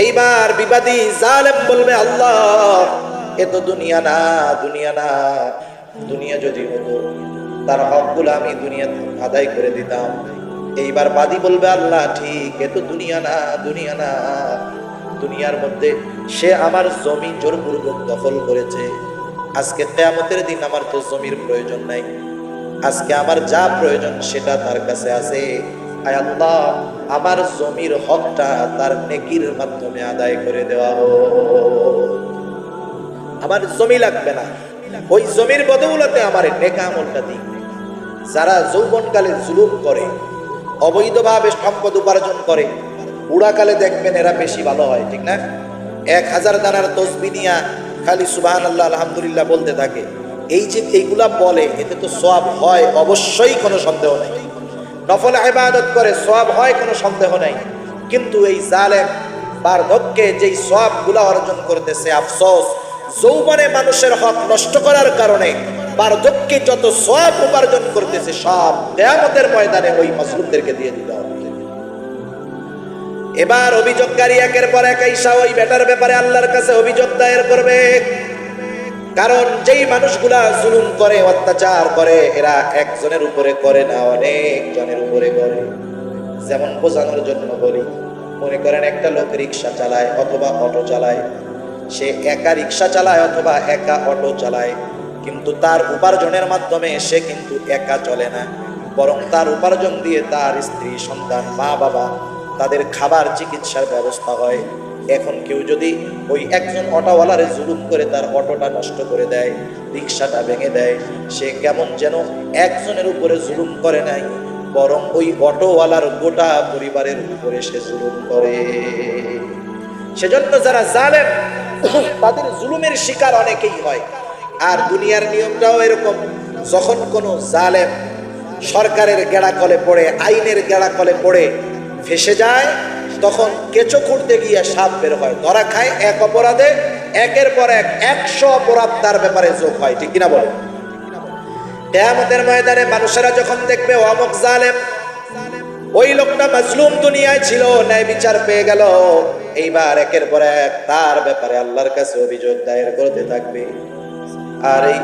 এইবার বিবাদী জালেম বলবে, আল্লাহ এ তো দুনিয়া না, দুনিয়া না, দুনিয়া যদি হতো তার হকগুলো আমি দুনিয়া আদায় করে দিতাম। এইবার বাদী বলবে, আল্লাহ ঠিক, এ তো দুনিয়া না, দুনিয়া না, দুনিয়ার মধ্যে সে আমার জমি জোরপূর্বক দখল করেছে। আজকে কিয়ামতের দিন আমার তো জমির প্রয়োজন নাই, আজকে আমার যা প্রয়োজন সেটা তার কাছে আছে। আয় আল্লাহ, আমার জমির হকটা তার নেকির মাধ্যমে আদায় করে দেওয়া হোক। আমার জমি লাগবে না, ওই জমির বদৌলতে আমার নেক আমলটা দিন। যারা যৌবনকালে জুলুম করে, অবৈধভাবে সম্পদ উপার্জন করে, বুড়াকালে দেখবেন এরা বেশি ভালো হয়, ঠিক না? 1000 দানার তসবিহ নিয়া খালি সুবহানাল্লাহ আলহামদুলিল্লাহ বলতে থাকে। এই যে এইগুলা বলে, এতে তো সওয়াব হয়, অবশ্যই কোনো সন্দেহ নেই। নফল ইবাদত করে সওয়াব হয়, কোনো সন্দেহ নেই। কিন্তু এই জালেম বার্ধক্যে যেই সওয়াবগুলা অর্জন করতেছে, আফসোস, যৌবনে মানুষের হক নষ্ট করার কারণে বার্ধক্যে যত সওয়াব উপার্জন করতেছে সব কিয়ামতের ময়দানে ওই মাজলুমদেরকে দিয়ে দিতে হবে। এবার অভিযোগকারী একের পর এক আইসা ওই বেটার ব্যাপারে আল্লাহর কাছে অভিযোগ দায়ের করবে। কারণ যেই মানুষগুলা জুলুম করে, অত্যাচার করে, এরা একজনের উপরে করে না, অনেক জনের উপরে করে। যেমন বোঝানোর জন্য বলি, মনে করেন একটা লোক রিক্সা চালায় অথবা অটো চালায়, সে একা রিক্সা চালায় অথবা একা অটো চালায়, কিন্তু তার উপার্জনের মাধ্যমে সে কিন্তু একা চলে না, বরং তার উপার্জন দিয়ে তার স্ত্রী, সন্তান, মা বাবা তাদের খাবার, চিকিৎসার ব্যবস্থা হয়। এখন কেউ যদি ওই একজন অটোওয়ালারে জুলুম করে তার অটোটা নষ্ট করে দেয়, রিক্সাটা ভেঙে দেয়, সে কেমন যেন একজনের উপরে জুলুম করে নাই, বরং ওই অটোওয়ালার গোটা পরিবারের উপরে সে জুলুম করে। সেজন্য যারা জালেম তাদের জুলুমের শিকার অনেকেই হয়। আর দুনিয়ার নিয়মটাও এরকম, যখন কোনো জালেম সরকারের গেড়াকলে পড়ে, আইনের গেড়াকলে পড়ে ফেসে যায়, তখন কেঁচো খুঁড়তে গিয়ে সাপ বের হয়, ধরা খায় এক অপরাধে, একের পর এক 100 অপরাধ তার ব্যাপারে যোগ হয়। ঠিক কিনা বলে? কিয়ামতের ময়দানে মানুষেরা যখন দেখবে অমুক জালেম, ওই লোকটা মাজলুম দুনিয়ায় ছিল, ন্যায় বিচার পেয়ে গেল, এইবার একের পর এক তার ব্যাপারে আল্লাহর কাছে অভিযোগ দায়ের করতে থাকবে। আর এই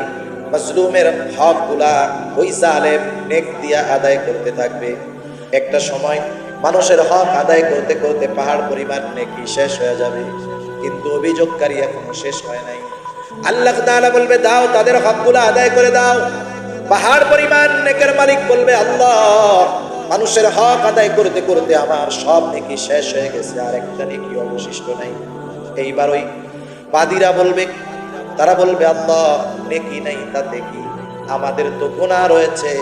মাজলুমের হক গুলা ওই জালেম নেক দিয়া আদায় করতে থাকবে। একটা সময় মানুষের হক আদায় করতে করতে পাহাড় পরিমাণ নেকি শেষ হয়ে যাবে, কিন্তু অভিযোগকারী এখনো শেষ হয় নাই। আল্লাহ তাআলা বলবে, দাও, তাদের হকগুলো আদায় করে দাও। পাহাড় পরিমাণ নেকের মালিক বলবে, আল্লাহ, মানুষের হক আদায় করতে করতে আমার সব নেকি শেষ হয়ে গেছে, আর একটা নেকি অবশিষ্ট নাই। এইবার ওই বাদীরা বলবে, তারা বলবে, আল্লাহ, নেকি নাই তাতে কি, আমাদের তো গুনাহ রয়েছে,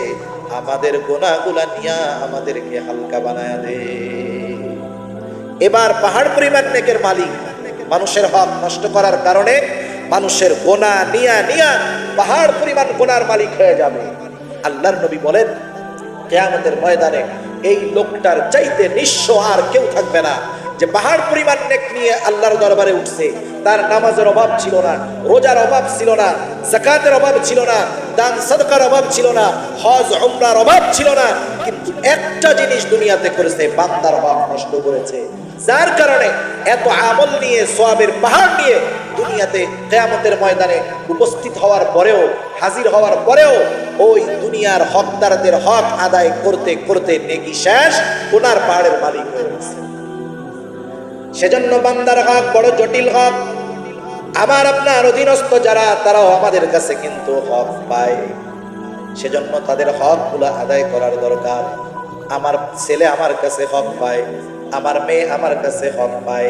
আমাদের গুনাহগুলা নিয়া আমাদেরকে হালকা বানায়া দে। এবার পাহাড় পরিমাণ নেকের মালিক মানুষের হক নষ্ট করার কারণে মানুষের গুনাহ নিয়া নিয়া পাহাড় পরিমাণ গুনার মালিক হয়ে যাবে। আল্লাহর নবী বলেন, কিয়ামতের ময়দানে এই লোকটার চাইতে নিঃস্ব আর কেউ থাকবে না, যে পাহাড় পরিমাণ নেক নিয়ে আল্লাহর দরবারে উঠছে। তার নামাজের অভাব ছিল না, রোজার অভাব ছিল না, যাকাতের অভাব ছিল না, দান সাদকার অভাব ছিল না, হজ উমরার অভাব ছিল না, কিন্তু একটা জিনিস দুনিয়াতে করেছে, বান্দার হক নষ্ট করেছে। যার কারণে এত আমল নিয়ে, সওয়াবের পাহাড় নিয়ে দুনিয়াতে কিয়ামতের ময়দানে উপস্থিত হওয়ার পরেও, হাজির হওয়ার পরেও ওই দুনিয়ার হকদারদের হক আদায় করতে করতে নেকি শেষ, গুনার পাহাড়ের মালিক হয়ে গেছে। সেজন্য বান্দার হক বড় জটিল হক। আমার আপনার অধীনস্থ যারা, তারাও আমাদের কাছে কিন্তু হক পায়। সেজন্য তাদের হকগুলো আদায় করার দরকার। আমার ছেলে আমার কাছে হক পায়, আমার মেয়ে আমার কাছে হক পায়,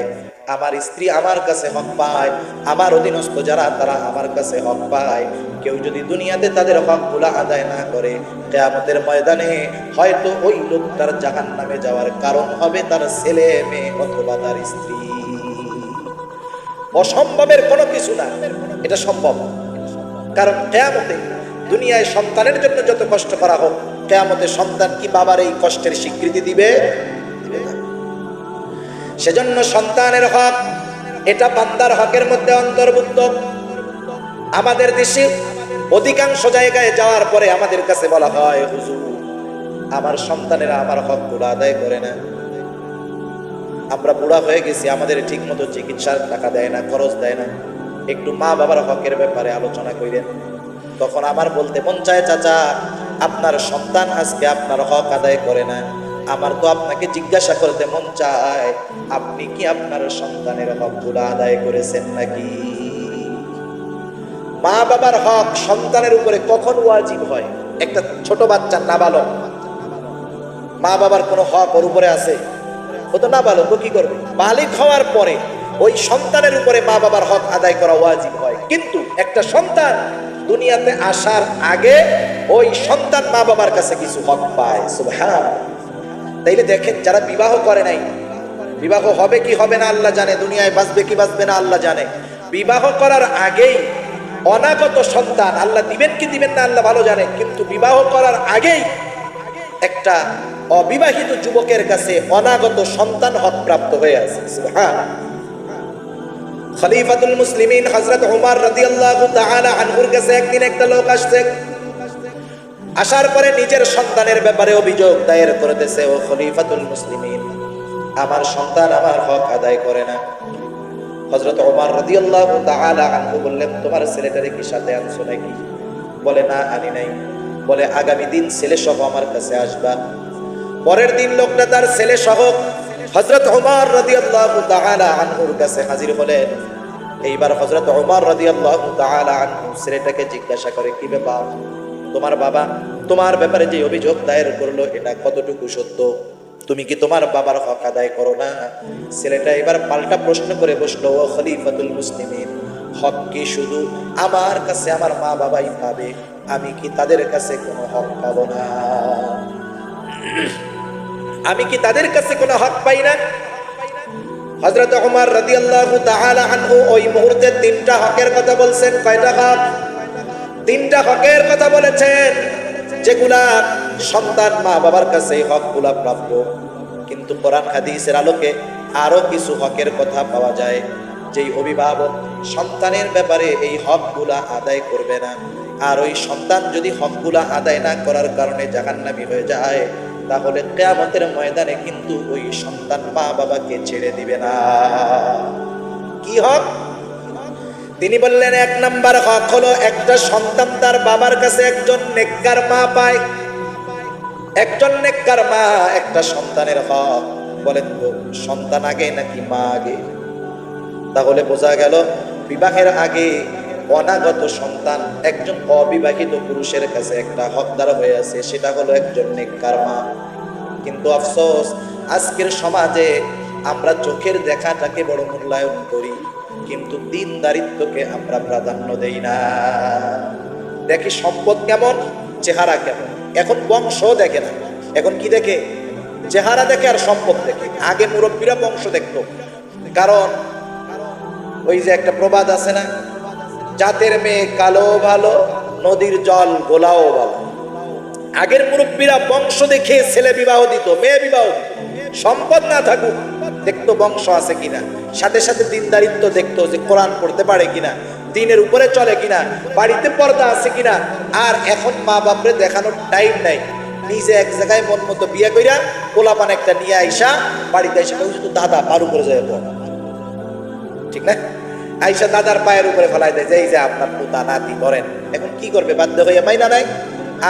আমার স্ত্রী আমার কাছে হক পায়, আমার অধীনস্থ যারা তারা আমার কাছে হক পায়। কেউ যদি দুনিয়াতে তাদের হকগুলো আদায় না করে, কিয়ামতের ময়দানে হয়তো ওই লোকটার জাহান্নামে যাওয়ার কারণ হবে তার ছেলে মেয়ে অথবা তার স্ত্রী। অসম্ভবের কোনো কিছু না, এটা সম্ভব। কারণ কিয়ামতে দুনিয়ায় সন্তানের জন্য যত কষ্ট করা হোক, কিয়ামতে সন্তান কি বাবার এই কষ্টের স্বীকৃতি দিবে? সেজন্য সন্তানের হক, এটা বান্দার হকের মধ্যে অন্তর্ভুক্ত। আমাদের দেশে অধিকাংশ জায়গায় যাওয়ার পরে আমাদের কাছে বলা হয়, হুজুর, আমার সন্তানেরা আমার হকগুলো আদায় করে না, আমরা বুড়া হয়ে গেছি, আমাদের ঠিক মতো চিকিৎসার টাকা দেয় না, খরচ দেয় না, একটু মা বাবার হকের ব্যাপারে আলোচনা করেন। তখন আমার বলতে মন চায়, চাচা, আপনার সন্তান আজকে আপনার হক আদায় করে না, আমার তো আপনাকে জিজ্ঞাসা করতে মন চায়, আপনি কি আপনার সন্তানের হকগুলো আদায় করেছেন নাকি? মা বাবার হক সন্তানের উপরে কখন ওয়াজিব হয়? একটা ছোট বাচ্চা, নাবালক, মা বাবার কোনো হক ওর উপরে আছে? ও তো নাবালক, ও কি করবে? বালিগ হওয়ার পরে ওই সন্তানের উপরে মা বাবার হক আদায় করা ওয়াজিব হয়। কিন্তু একটা সন্তান দুনিয়াতে আসার আগে ওই সন্তান মা বাবার কাছে কিছু হক পায়। সুবহানাল্লাহ। তাইলে দেখেন, যারা বিবাহ করে নাই, বিবাহ হবে কি হবে না আল্লাহ জানে, দুনিয়ায় বাঁচবে কি বাঁচবে না আল্লাহ জানে, বিবাহ করার আগেই অনাগত সন্তান আল্লাহ দিবেন কি দিবেন না আল্লাহ ভালো জানে, কিন্তু বিবাহ করার আগেই একটা অবিবাহিত যুবকের কাছে অনাগত সন্তান হক প্রাপ্ত হয়ে আছে। সুবহানাল্লাহ। খলিফাতুল মুসলিমিন হযরত ওমর রাদিয়াল্লাহু তাআলা আনহুর কাছে একদিন একটা লোক আসছে। আসার পরে নিজের সন্তানের ব্যাপারে অভিযোগ দায়ের করতেছে, ও খলিফাতুল মুসলিমিন, আমার সন্তান আমার হক আদায় করে না। হযরত ওমর রাদিয়াল্লাহু তাআলা আনহু বললেন, তোমার ছেলেটারে কি সাথে আনছো নাকি? বলে, না, আনি নাই। বলে, আগামী দিন ছেলে সহ আমার কাছে আসবা। পরের দিন লোকটা তার ছেলে সহ হযরত ওমর রাদিয়াল্লাহু তাআলা আনহুর কাছে হাজির হলেন। এইবার হযরত ওমর রাদিয়াল্লাহু তাআলা আনহু ছেলেটাকে জিজ্ঞাসা করে, কি ব্যাপার, তোমার বাবা তোমার ব্যাপারে যে অভিযোগ দায়ের করলো এটা কতটুকু সত্য, তুমি কি তোমার বাবার হক আদায় করো না? ছেলেটা এবার পাল্টা প্রশ্ন করে বসলো, ও খলিফাতুল মুসলিমিন, হক কি শুধু আমার কাছে আমার মা বাবাই পাবে, আমি কি তাদের কাছে কোনো হক পাবো না? আমি কি তাদের কাছে কোনো হক পাই না? হযরত ওমর রাদিয়াল্লাহু তাআলা আনহু ওই মুহূর্তে তিনটা হকের কথা বলছেন। কয়টা হক? তিনটা হকের কথা বলেছেন, যেগুলা সন্তান মা বাবার কাছে হকগুলা প্রাপ্য। কিন্তু কোরআন হাদিসের আলোকে আরো কিছু হকের কথা পাওয়া যায়, যেই অভিভাবক সন্তানের ব্যাপারে এই হকগুলা আদায় করবে না, আর ওই সন্তান যদি হকগুলা আদায় না করার কারণে জাহান্নামী হয়ে যায়, তাহলে কিয়ামতের ময়দানে কিন্তু ওই সন্তান মা বাবাকে ছেড়ে দিবে না। কি হক? তিনি বললেন, এক নাম্বার হক হলো একটা সন্তান তার বাবার কাছে একজন নেককার মা পায়। একজন নেককার মা একটা সন্তানের হক। বলেন তো, সন্তান আগে নাকি মা আগে? তাহলে বোঝা গেল বিবাহের আগে অনাগত সন্তান একজন অবিবাহিত পুরুষের কাছে একটা হকদার হয়ে আছে, সেটা হলো একজন নেককার মা। কিন্তু আফসোস, আজকের সমাজে আমরা চোখের দেখাটাকে বড় মূল্যায়ন করি, কিন্তু দিনদারিত্বকে আমরা প্রাধান্য দেই না। দেখি সম্পদ কেমন, চেহারা কেমন। এখন বংশ দেখে না, এখন কি দেখে? চেহারা দেখে আর সম্পদ দেখে। আগে মুরব্বীরা বংশ দেখতো, কারণ ওই যে একটা প্রবাদ আছে না, জাতের মেয়ে কালো ভালো, নদীর জল গোলাও ভালো। আগের মুরব্বীরা বংশ দেখে ছেলে বিবাহ দিত, মেয়ে বিবাহ দিত। সম্পদ না থাকুক, দেখতো বংশ আছে কিনা, সাথে সাথে দিনদারিত্ব দেখতো, যে কোরআন পড়তে পারে কিনা, দিনের উপরে চলে কিনা, বাড়িতে পর্দা আছে কিনা। আর এখন মা বাপরে দেখানোর টাইম নাই, নিজে এক জায়গায় মন মতো বিয়ে কইরা পোলাপান একটা নিয়ে আইসা বাড়িতে এসে তো দাদা পার উপরে যায়, ঠিক না? আইসা দাদার পায়ের উপরে ফেলাই দেয় যে এই যে আপনার পুতা নাতি ধরেন। এখন কি করবে? বাধ্য হয়ে মাইনা নাই।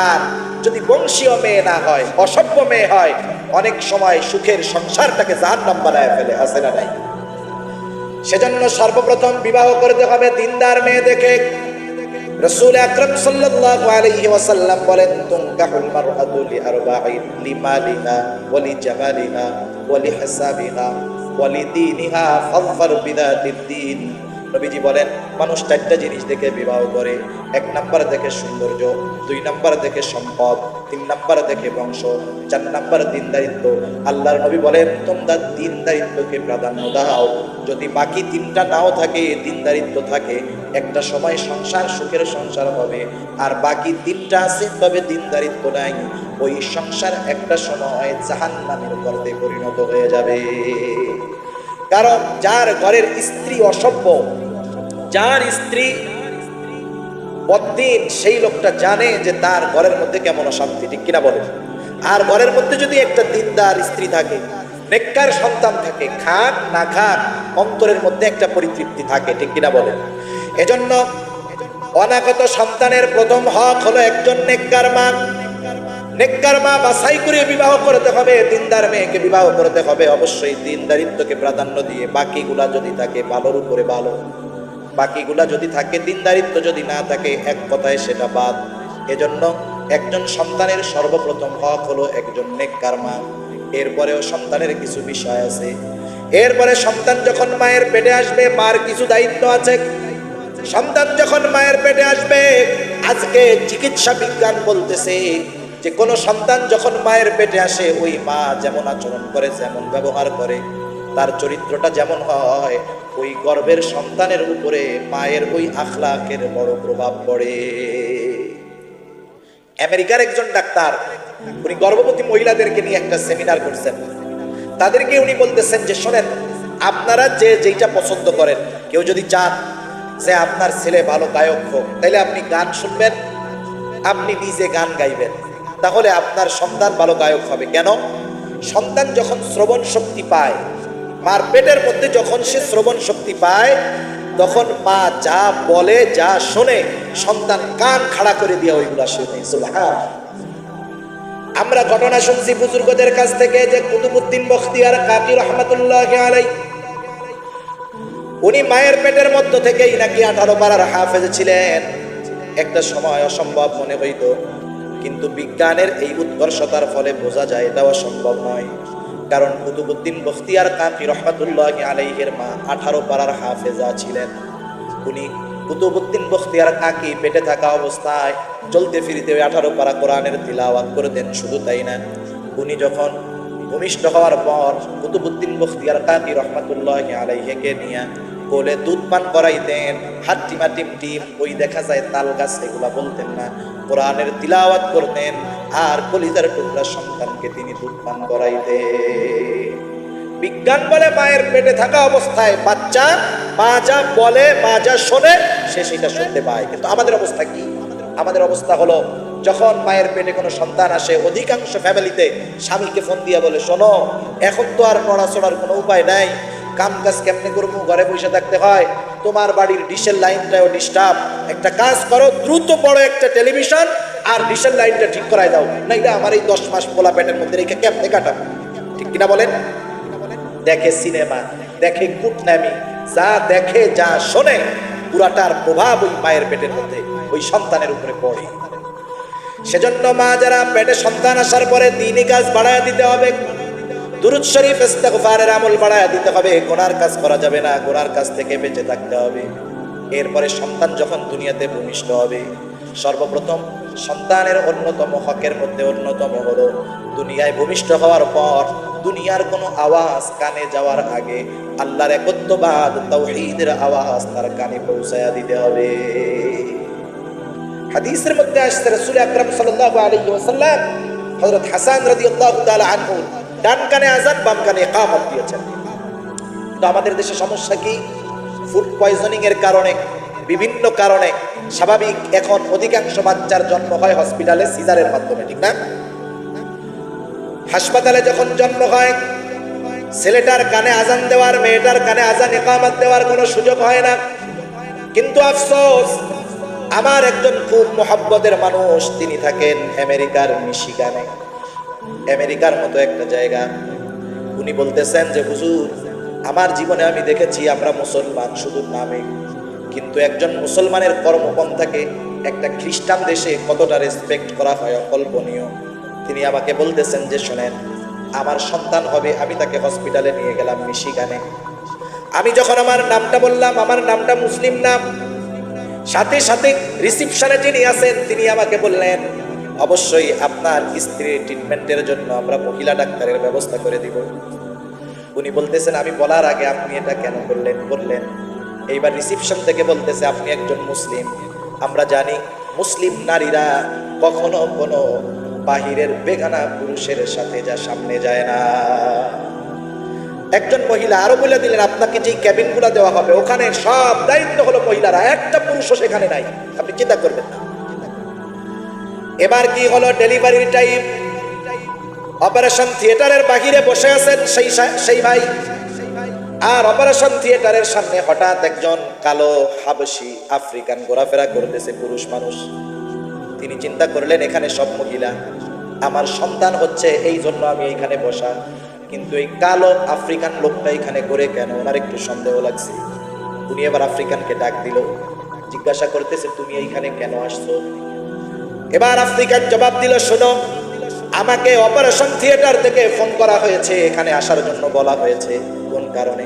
আর যদি বংশীয় মেয়ে না হয়, অসভ্য মেয়ে হয়, অনেক সময় সুখের সংসারটাকে জাহান্নাম বানায় ফেলে, আছে না নাই? সেজন্য সর্বপ্রথম বিবাহ করতে হবে দিনদার মেয়ে দেখে। রাসূল আকরাম সাল্লাল্লাহু আলাইহি ওয়াসাল্লাম বলেন, তুনকাহুল মারআতু লিআরবাঈন, লিমালিহা ওয়া লিজামালিহা ওয়া লিহাসাবিহা ওয়া লিদীনিহা ফাযফার বিযাতিদ দীন। নবীজি বলেন, মানুষ চারটা জিনিস দেখে বিবাহ করে। এক নাম্বার দেখে সৌন্দর্য, দুই নাম্বার দেখে সম্পদ, তিন নাম্বার দেখে বংশ, চার নাম্বার দিনদারিত্ব। আল্লাহর নবী বলেন, তোমরা দিনদারিত্বকে প্রাধান্য দাও। যদি বাকি তিনটা নাও থাকে, দিনদারিত্ব থাকে, একটা সময় সংসার সুখের সংসার হবে। আর বাকি তিনটা আছে তবে দিনদারিত্ব নাই, ওই সংসার একটা সময় জাহান্নামের গর্তে পরিণত হয়ে যাবে। কারণ যার ঘরের স্ত্রী অসভ্য, যার স্ত্রী বদ্দিন, সেই লোকটা জানে যে তার ঘরের মধ্যে কেমন অশান্তি, ঠিক কিনা বলে? আর ঘরের মধ্যে যদি একটা দিনদার স্ত্রী থাকে, নেককার সন্তান থাকে, খাক না খাক অন্তরের মধ্যে একটা পরিতৃপ্তি থাকে, ঠিক কিনা বলে? এজন্য অনাগত সন্তানের প্রথম হক হলো একজন নেককার মা। নেককার মা বাছাই করে বিবাহ করতে হবে, দিনদার মেয়েকে বিবাহ করতে হবে, অবশ্যই দিনদারিত্বকে প্রাধান্য দিয়ে। বাকিগুলা যদি থাকে ভালোর উপরে ভালো, বাকিগুলা যদি থাকে, দিনদারিত্ব যদি না থাকে, এক কথায় সেটা বাদ। এজন্য একজন সন্তানের সর্বপ্রথম হক হলো একজন নেককার মা। এরপরেও সন্তানের কিছু বিষয় আছে। এরপরে সন্তান যখন মায়ের পেটে আসবে, মার কিছু দায়িত্ব আছে। সন্তান যখন মায়ের পেটে আসবে, আজকে চিকিৎসা বিজ্ঞান বলতেছে যে কোন সন্তান যখন মায়ের পেটে আসে, ওই মা যেমন আচরণ করে, যেমন ব্যবহার করে, তার চরিত্রটা যেমন হয়, ওই গর্ভের সন্তানের উপরে মায়ের ওই আখলাকের বড় প্রভাব পড়ে। আমেরিকার একজন ডাক্তার, উনি গর্ভবতী মহিলাদেরকে নিয়ে একটা সেমিনার করছেন। তাদেরকে উনি বলতেছেন যে শোনেন, আপনারা যে যেটা পছন্দ করেন, কেউ যদি চান যে আপনার ছেলে ভালো গায়ক হোক, তাহলে আপনি গান শুনবেন, আপনি নিজে গান গাইবেন, তাহলে আপনার সন্তান ভালো গায়ক হবে। কেন? সন্তান যখন শ্রবণ শক্তি পায়, মার পেটের মধ্যে যখন সে শ্রবণ শক্তি পায়, তখন মা যা বলে, যা শোনে, সন্তান কান খাড়া করে দিয়ে ওইগুলা শুনে। সুবহান। আমরা ঘটনা শুনছি বুজুর্গদের কাছ থেকে যে কুতুবউদ্দিন বখতিয়ার কাকি রহমাতুল্লাহি আলাইহি, উনি মায়ের পেটের মধ্য থেকেই নাকি 18 পারার হাফেজ ছিলেন। একটা সময় অসম্ভব মনে হইত, কিন্তু বিজ্ঞানের এই উৎকর্ষতার ফলে বোঝা যায় এটাও সম্ভব নয়। কারণ কুতুবউদ্দিন বখতিয়ার কাকি রহমাতুল্লাহি আলাইহির মা 18 পারার হাফেজা ছিলেন। উনি কুতুবউদ্দিন বখতিয়ার কাকি পেটে থাকা অবস্থায় চলতে ফিরতে 18 পারা কোরআনের তিলাওয়াত করতেন। শুধু তাই না, উনি যখন ভূমিষ্ঠ হওয়ার পর কুতুবউদ্দিন বখতিয়ার কাকি রহমাতুল্লাহি আলাইহিকে নিয়ে কোলে দুধ পান করাইতেন। হাট্টিমা টিম টিম ওই দেখা যায় তাল গাছ, এগুলা বলতেন না, কোরআনের তিলাওয়াত করতেন আর কলিজার টুকরা সন্তানকে তিনি দুধ পান করাইতেন। বিজ্ঞান বলে মায়ের পেটে থাকা অবস্থায় বাচ্চা মা যা বলে, মা যা শোনে, সে সেটা শুনতে পায়। কিন্তু আমাদের অবস্থা কি? আমাদের অবস্থা হলো, যখন মায়ের পেটে কোনো সন্তান আসে, অধিকাংশ ফ্যামিলিতে স্বামীকে ফোন দিয়ে বলে, শোনো এখন তো আর নড়াচড়ার কোনো উপায় নাই, কাম কাজ কেমনে করবো, ঘরে বসে থাকতে হয়, তোমার বাড়ির ডিশের লাইনটাও ডিস্টার্ব, একটা কাজ করো, দ্রুত বড় একটা টেলিভিশন আর ডিশের লাইনটা ঠিক করাই দাও, নাইলে আমার এই 10 মাস পোলা পেটের মধ্যে রেখে কেমনে কাটাবো? ঠিক কিনা বলেন? দেখে সিনেমা, দেখে কুটনামি, যা দেখে যা শোনে, পুরাটার প্রভাব ওই মায়ের পেটের মধ্যে ওই সন্তানের উপরে পড়ে। সেজন্য মা যারা পেটে সন্তান আসার পরে দ্বীনি কাজ বাড়ায় দিতে হবে, দুরূদ শরীফ ইস্তিগফারের আমল বাড়ায় দিতে হবে, গুনার কাজ করা যাবে না, গুনার কাজ থেকে বেঁচে থাকতে হবে। এরপরে সন্তান যখন দুনিয়াতে ভূমিষ্ঠ হবে, সর্বপ্রথম সন্তানের অন্যতম হকের মধ্যে অন্যতম হলো দুনিয়ায় ভূমিষ্ঠ হওয়ার পর দুনিয়ার কোনো আওয়াজ কানে যাওয়ার আগে আল্লাহর একত্ববাদ তাওহীদের আওয়াজ তার কানে পৌঁছায়া দিতে হবে। হাদিসের মধ্যে আসছে রাসূল আকরাম সাল্লাল্লাহু আলাইহি ওয়াসাল্লাম হযরত হাসান রাদিয়াল্লাহু তাআলা আনহু ডান কানে আযান বাম কানে ইকামত দিয়েছেন। তো আমাদের দেশে সমস্যা কি? ফুড পয়জনিং এর কারণে, বিভিন্ন কারণে স্বাভাবিক এখন অধিকাংশ বাচ্চার জন্ম হয় হসপিটালে সিজারের মাধ্যমে, ঠিক না? হাসপাতালে যখন জন্ম হয়, ছেলেটার কানে আজান দেওয়ার, মেয়েটার কানে আজান ইকামত দেওয়ার কোনো সুযোগ হয় না। কিন্তু আফসোস, আমার একজন খুব মহব্বতের মানুষ, তিনি থাকেন আমেরিকার মিশিগানে, আমেরিকার মতো একটা জায়গা। উনি বলতেছেন যে হুজুর, আমার জীবনে আমি দেখেছি আমরা মুসলমান শুধু নামে, কিন্তু একজন মুসলমানের কর্মপন্থাকে একটা খ্রিস্টান দেশে কতটা রেসপেক্ট করা হয় অকল্পনীয়। তিনি আমাকে বলতেছেন যে শোনেন, আমার সন্তান হবে, আমি তাকে হসপিটালে নিয়ে গেলাম মিশিগানে। আমি যখন আমার নামটা বললাম, আমার নামটা মুসলিম নাম, সাথে সাথে রিসিপশনে যিনি আছেন তিনি আমাকে বললেন, অবশ্যই আপনার স্ত্রীর ট্রিটমেন্টের জন্য আমরা মহিলা ডাক্তারের ব্যবস্থা করে দিব। উনি বলতেছেন, আমি বলার আগে আপনি এটা কেন করলেন? বললেন, এইবার রিসিপশন থেকে বলতেছে, আপনি একজন মুসলিম, আমরা জানি মুসলিম নারীরা কখনো কোনো বাহিরের বেগানা পুরুষের সাথে যা সামনে যায় না। একজন মহিলা আরো বলে দিলেন, আপনাকে যে ক্যাবিনগুলো দেওয়া হবে ওখানে সব দায়িত্ব হলো মহিলারা, একটা পুরুষও সেখানে নাই, আপনি চিন্তা করবেন না। এবার কি হলো, ডেলিভারির টাইম, অপারেশন থিয়েটারের বাহিরে বসে আছেন সেই ভাই, আর অপারেশন থিয়েটারের সামনে হঠাৎ একজন কালো হাবশি আফ্রিকান ঘোরাফেরা করতেছে, পুরুষ মানুষ। তিনি চিন্তা করলেন, এখানে সব মহিলা, আমার সন্তান হচ্ছে, এই জন্য আমি এইখানে বসা, কিন্তু এই কালো আফ্রিকান লোকটা এখানে করে কেন? ওনার একটু সন্দেহ লাগছে। উনি এবার আফ্রিকানকে ডাক দিল, জিজ্ঞাসা করতেছে, তুমি এইখানে কেন আসছো? এবার আফ্রিকান জবাব দিল, শোনো, আমাকে অপারেশন থিয়েটার থেকে ফোন করা হয়েছে, এখানে আসার জন্য বলা হয়েছে। কোন কারণে?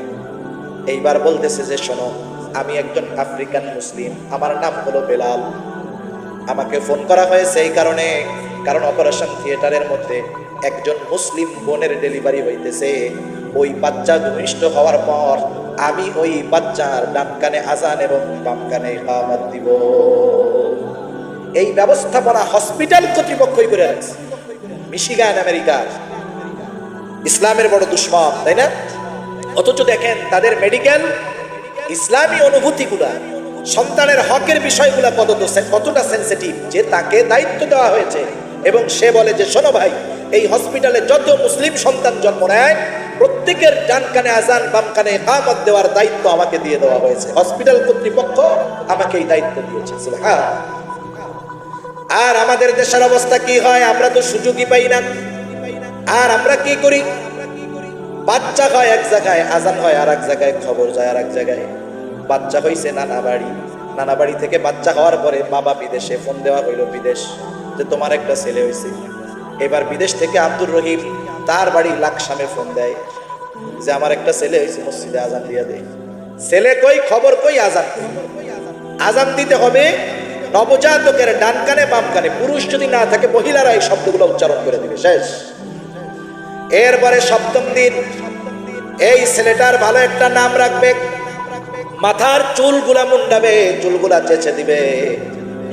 এইবার বলতেছে যে শোনো, আমি একজন আফ্রিকান মুসলিম, আমার নাম হলো বেলাল, আমাকে ফোন করা হয়েছে এই কারণে, কারণ অপারেশন থিয়েটারের মধ্যে একজন মুসলিম বোনের ডেলিভারি হইতেছে। ওই বাচ্চা ভূমিষ্ঠ হওয়ার পর আমি ওই বাচ্চার ডান কানে আজান এবং বাম কানে ইকামত দিব। এই ব্যবস্থাপনা হসপিটাল কর্তৃপক্ষই করে রাখছে। মিশিগান আমেরিকা, ইসলামের বড় দুশ্মন, তাই না? অথচ দেখেন তাদের মেডিকেল ইসলামী অনুভূতিগুলা, সন্তানের হকের বিষয়গুলা কতটা সেন্সিটিভ, যে তাকে দায়িত্ব দেওয়া হয়েছে এবং সে বলে যে শোনো ভাই, এই হসপিটালে যত মুসলিম সন্তান জন্ম নেয় প্রত্যেকের ডান কানে আজান বাম কানে ইকামত দেওয়ার দায়িত্ব আমাকে দিয়ে দেওয়া হয়েছে, হসপিটাল কর্তৃপক্ষ আমাকে এই দায়িত্ব দিয়েছে। হ্যাঁ, আর আমাদের দেশের অবস্থা কি হয়? আমরা তো সুযোগই পাই না। আর আমরা কি করি? বাচ্চা হয় এক জায়গায়, আজান হয় আর এক জায়গায়, খবর যায় আর এক জায়গায়। বাচ্চা হইছে নানা বাড়ি, নানা বাড়ি থেকে বাচ্চা হওয়ার পরে বাবা বিদেশে, ফোন দেওয়া হইল বিদেশ যে তোমার একটা ছেলে হয়েছে। এবার বিদেশ থেকে আব্দুর রহিম তার বাড়ি লাকসামে ফোন দেয় যে আমার একটা ছেলে হয়েছে, মসজিদে আজান দিয়া দেয়। ছেলে কই, খবর কই, আজান কই। আজান দিতে হবে নবজাতকের ডান কানে বাম কানে, পুরুষ যদি না থাকে মহিলারা এই শব্দগুলো উচ্চারণ করে দিবে, শেষ। এরপরে সপ্তম দিন এই ছেলেটার ভালো একটা নাম রাখবে, মাথার চুলগুলা মুন্ডাবে, চুলগুলা চেঁচে দিবে,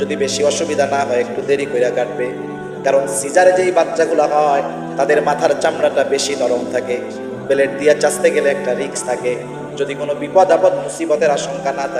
যদি বেশি অসুবিধা না হয় একটু দেরি করে কাটবে, কারণ সিজারে যেই বাচ্চাগুলো হয় তাদের মাথার চামড়াটা বেশি নরম থাকে, ব্লেড দিয়ে চাচতে গেলে একটা রিস্ক থাকে, যদি কোনো বিপদ আপদ মুসিবতের আশঙ্কা না থাকে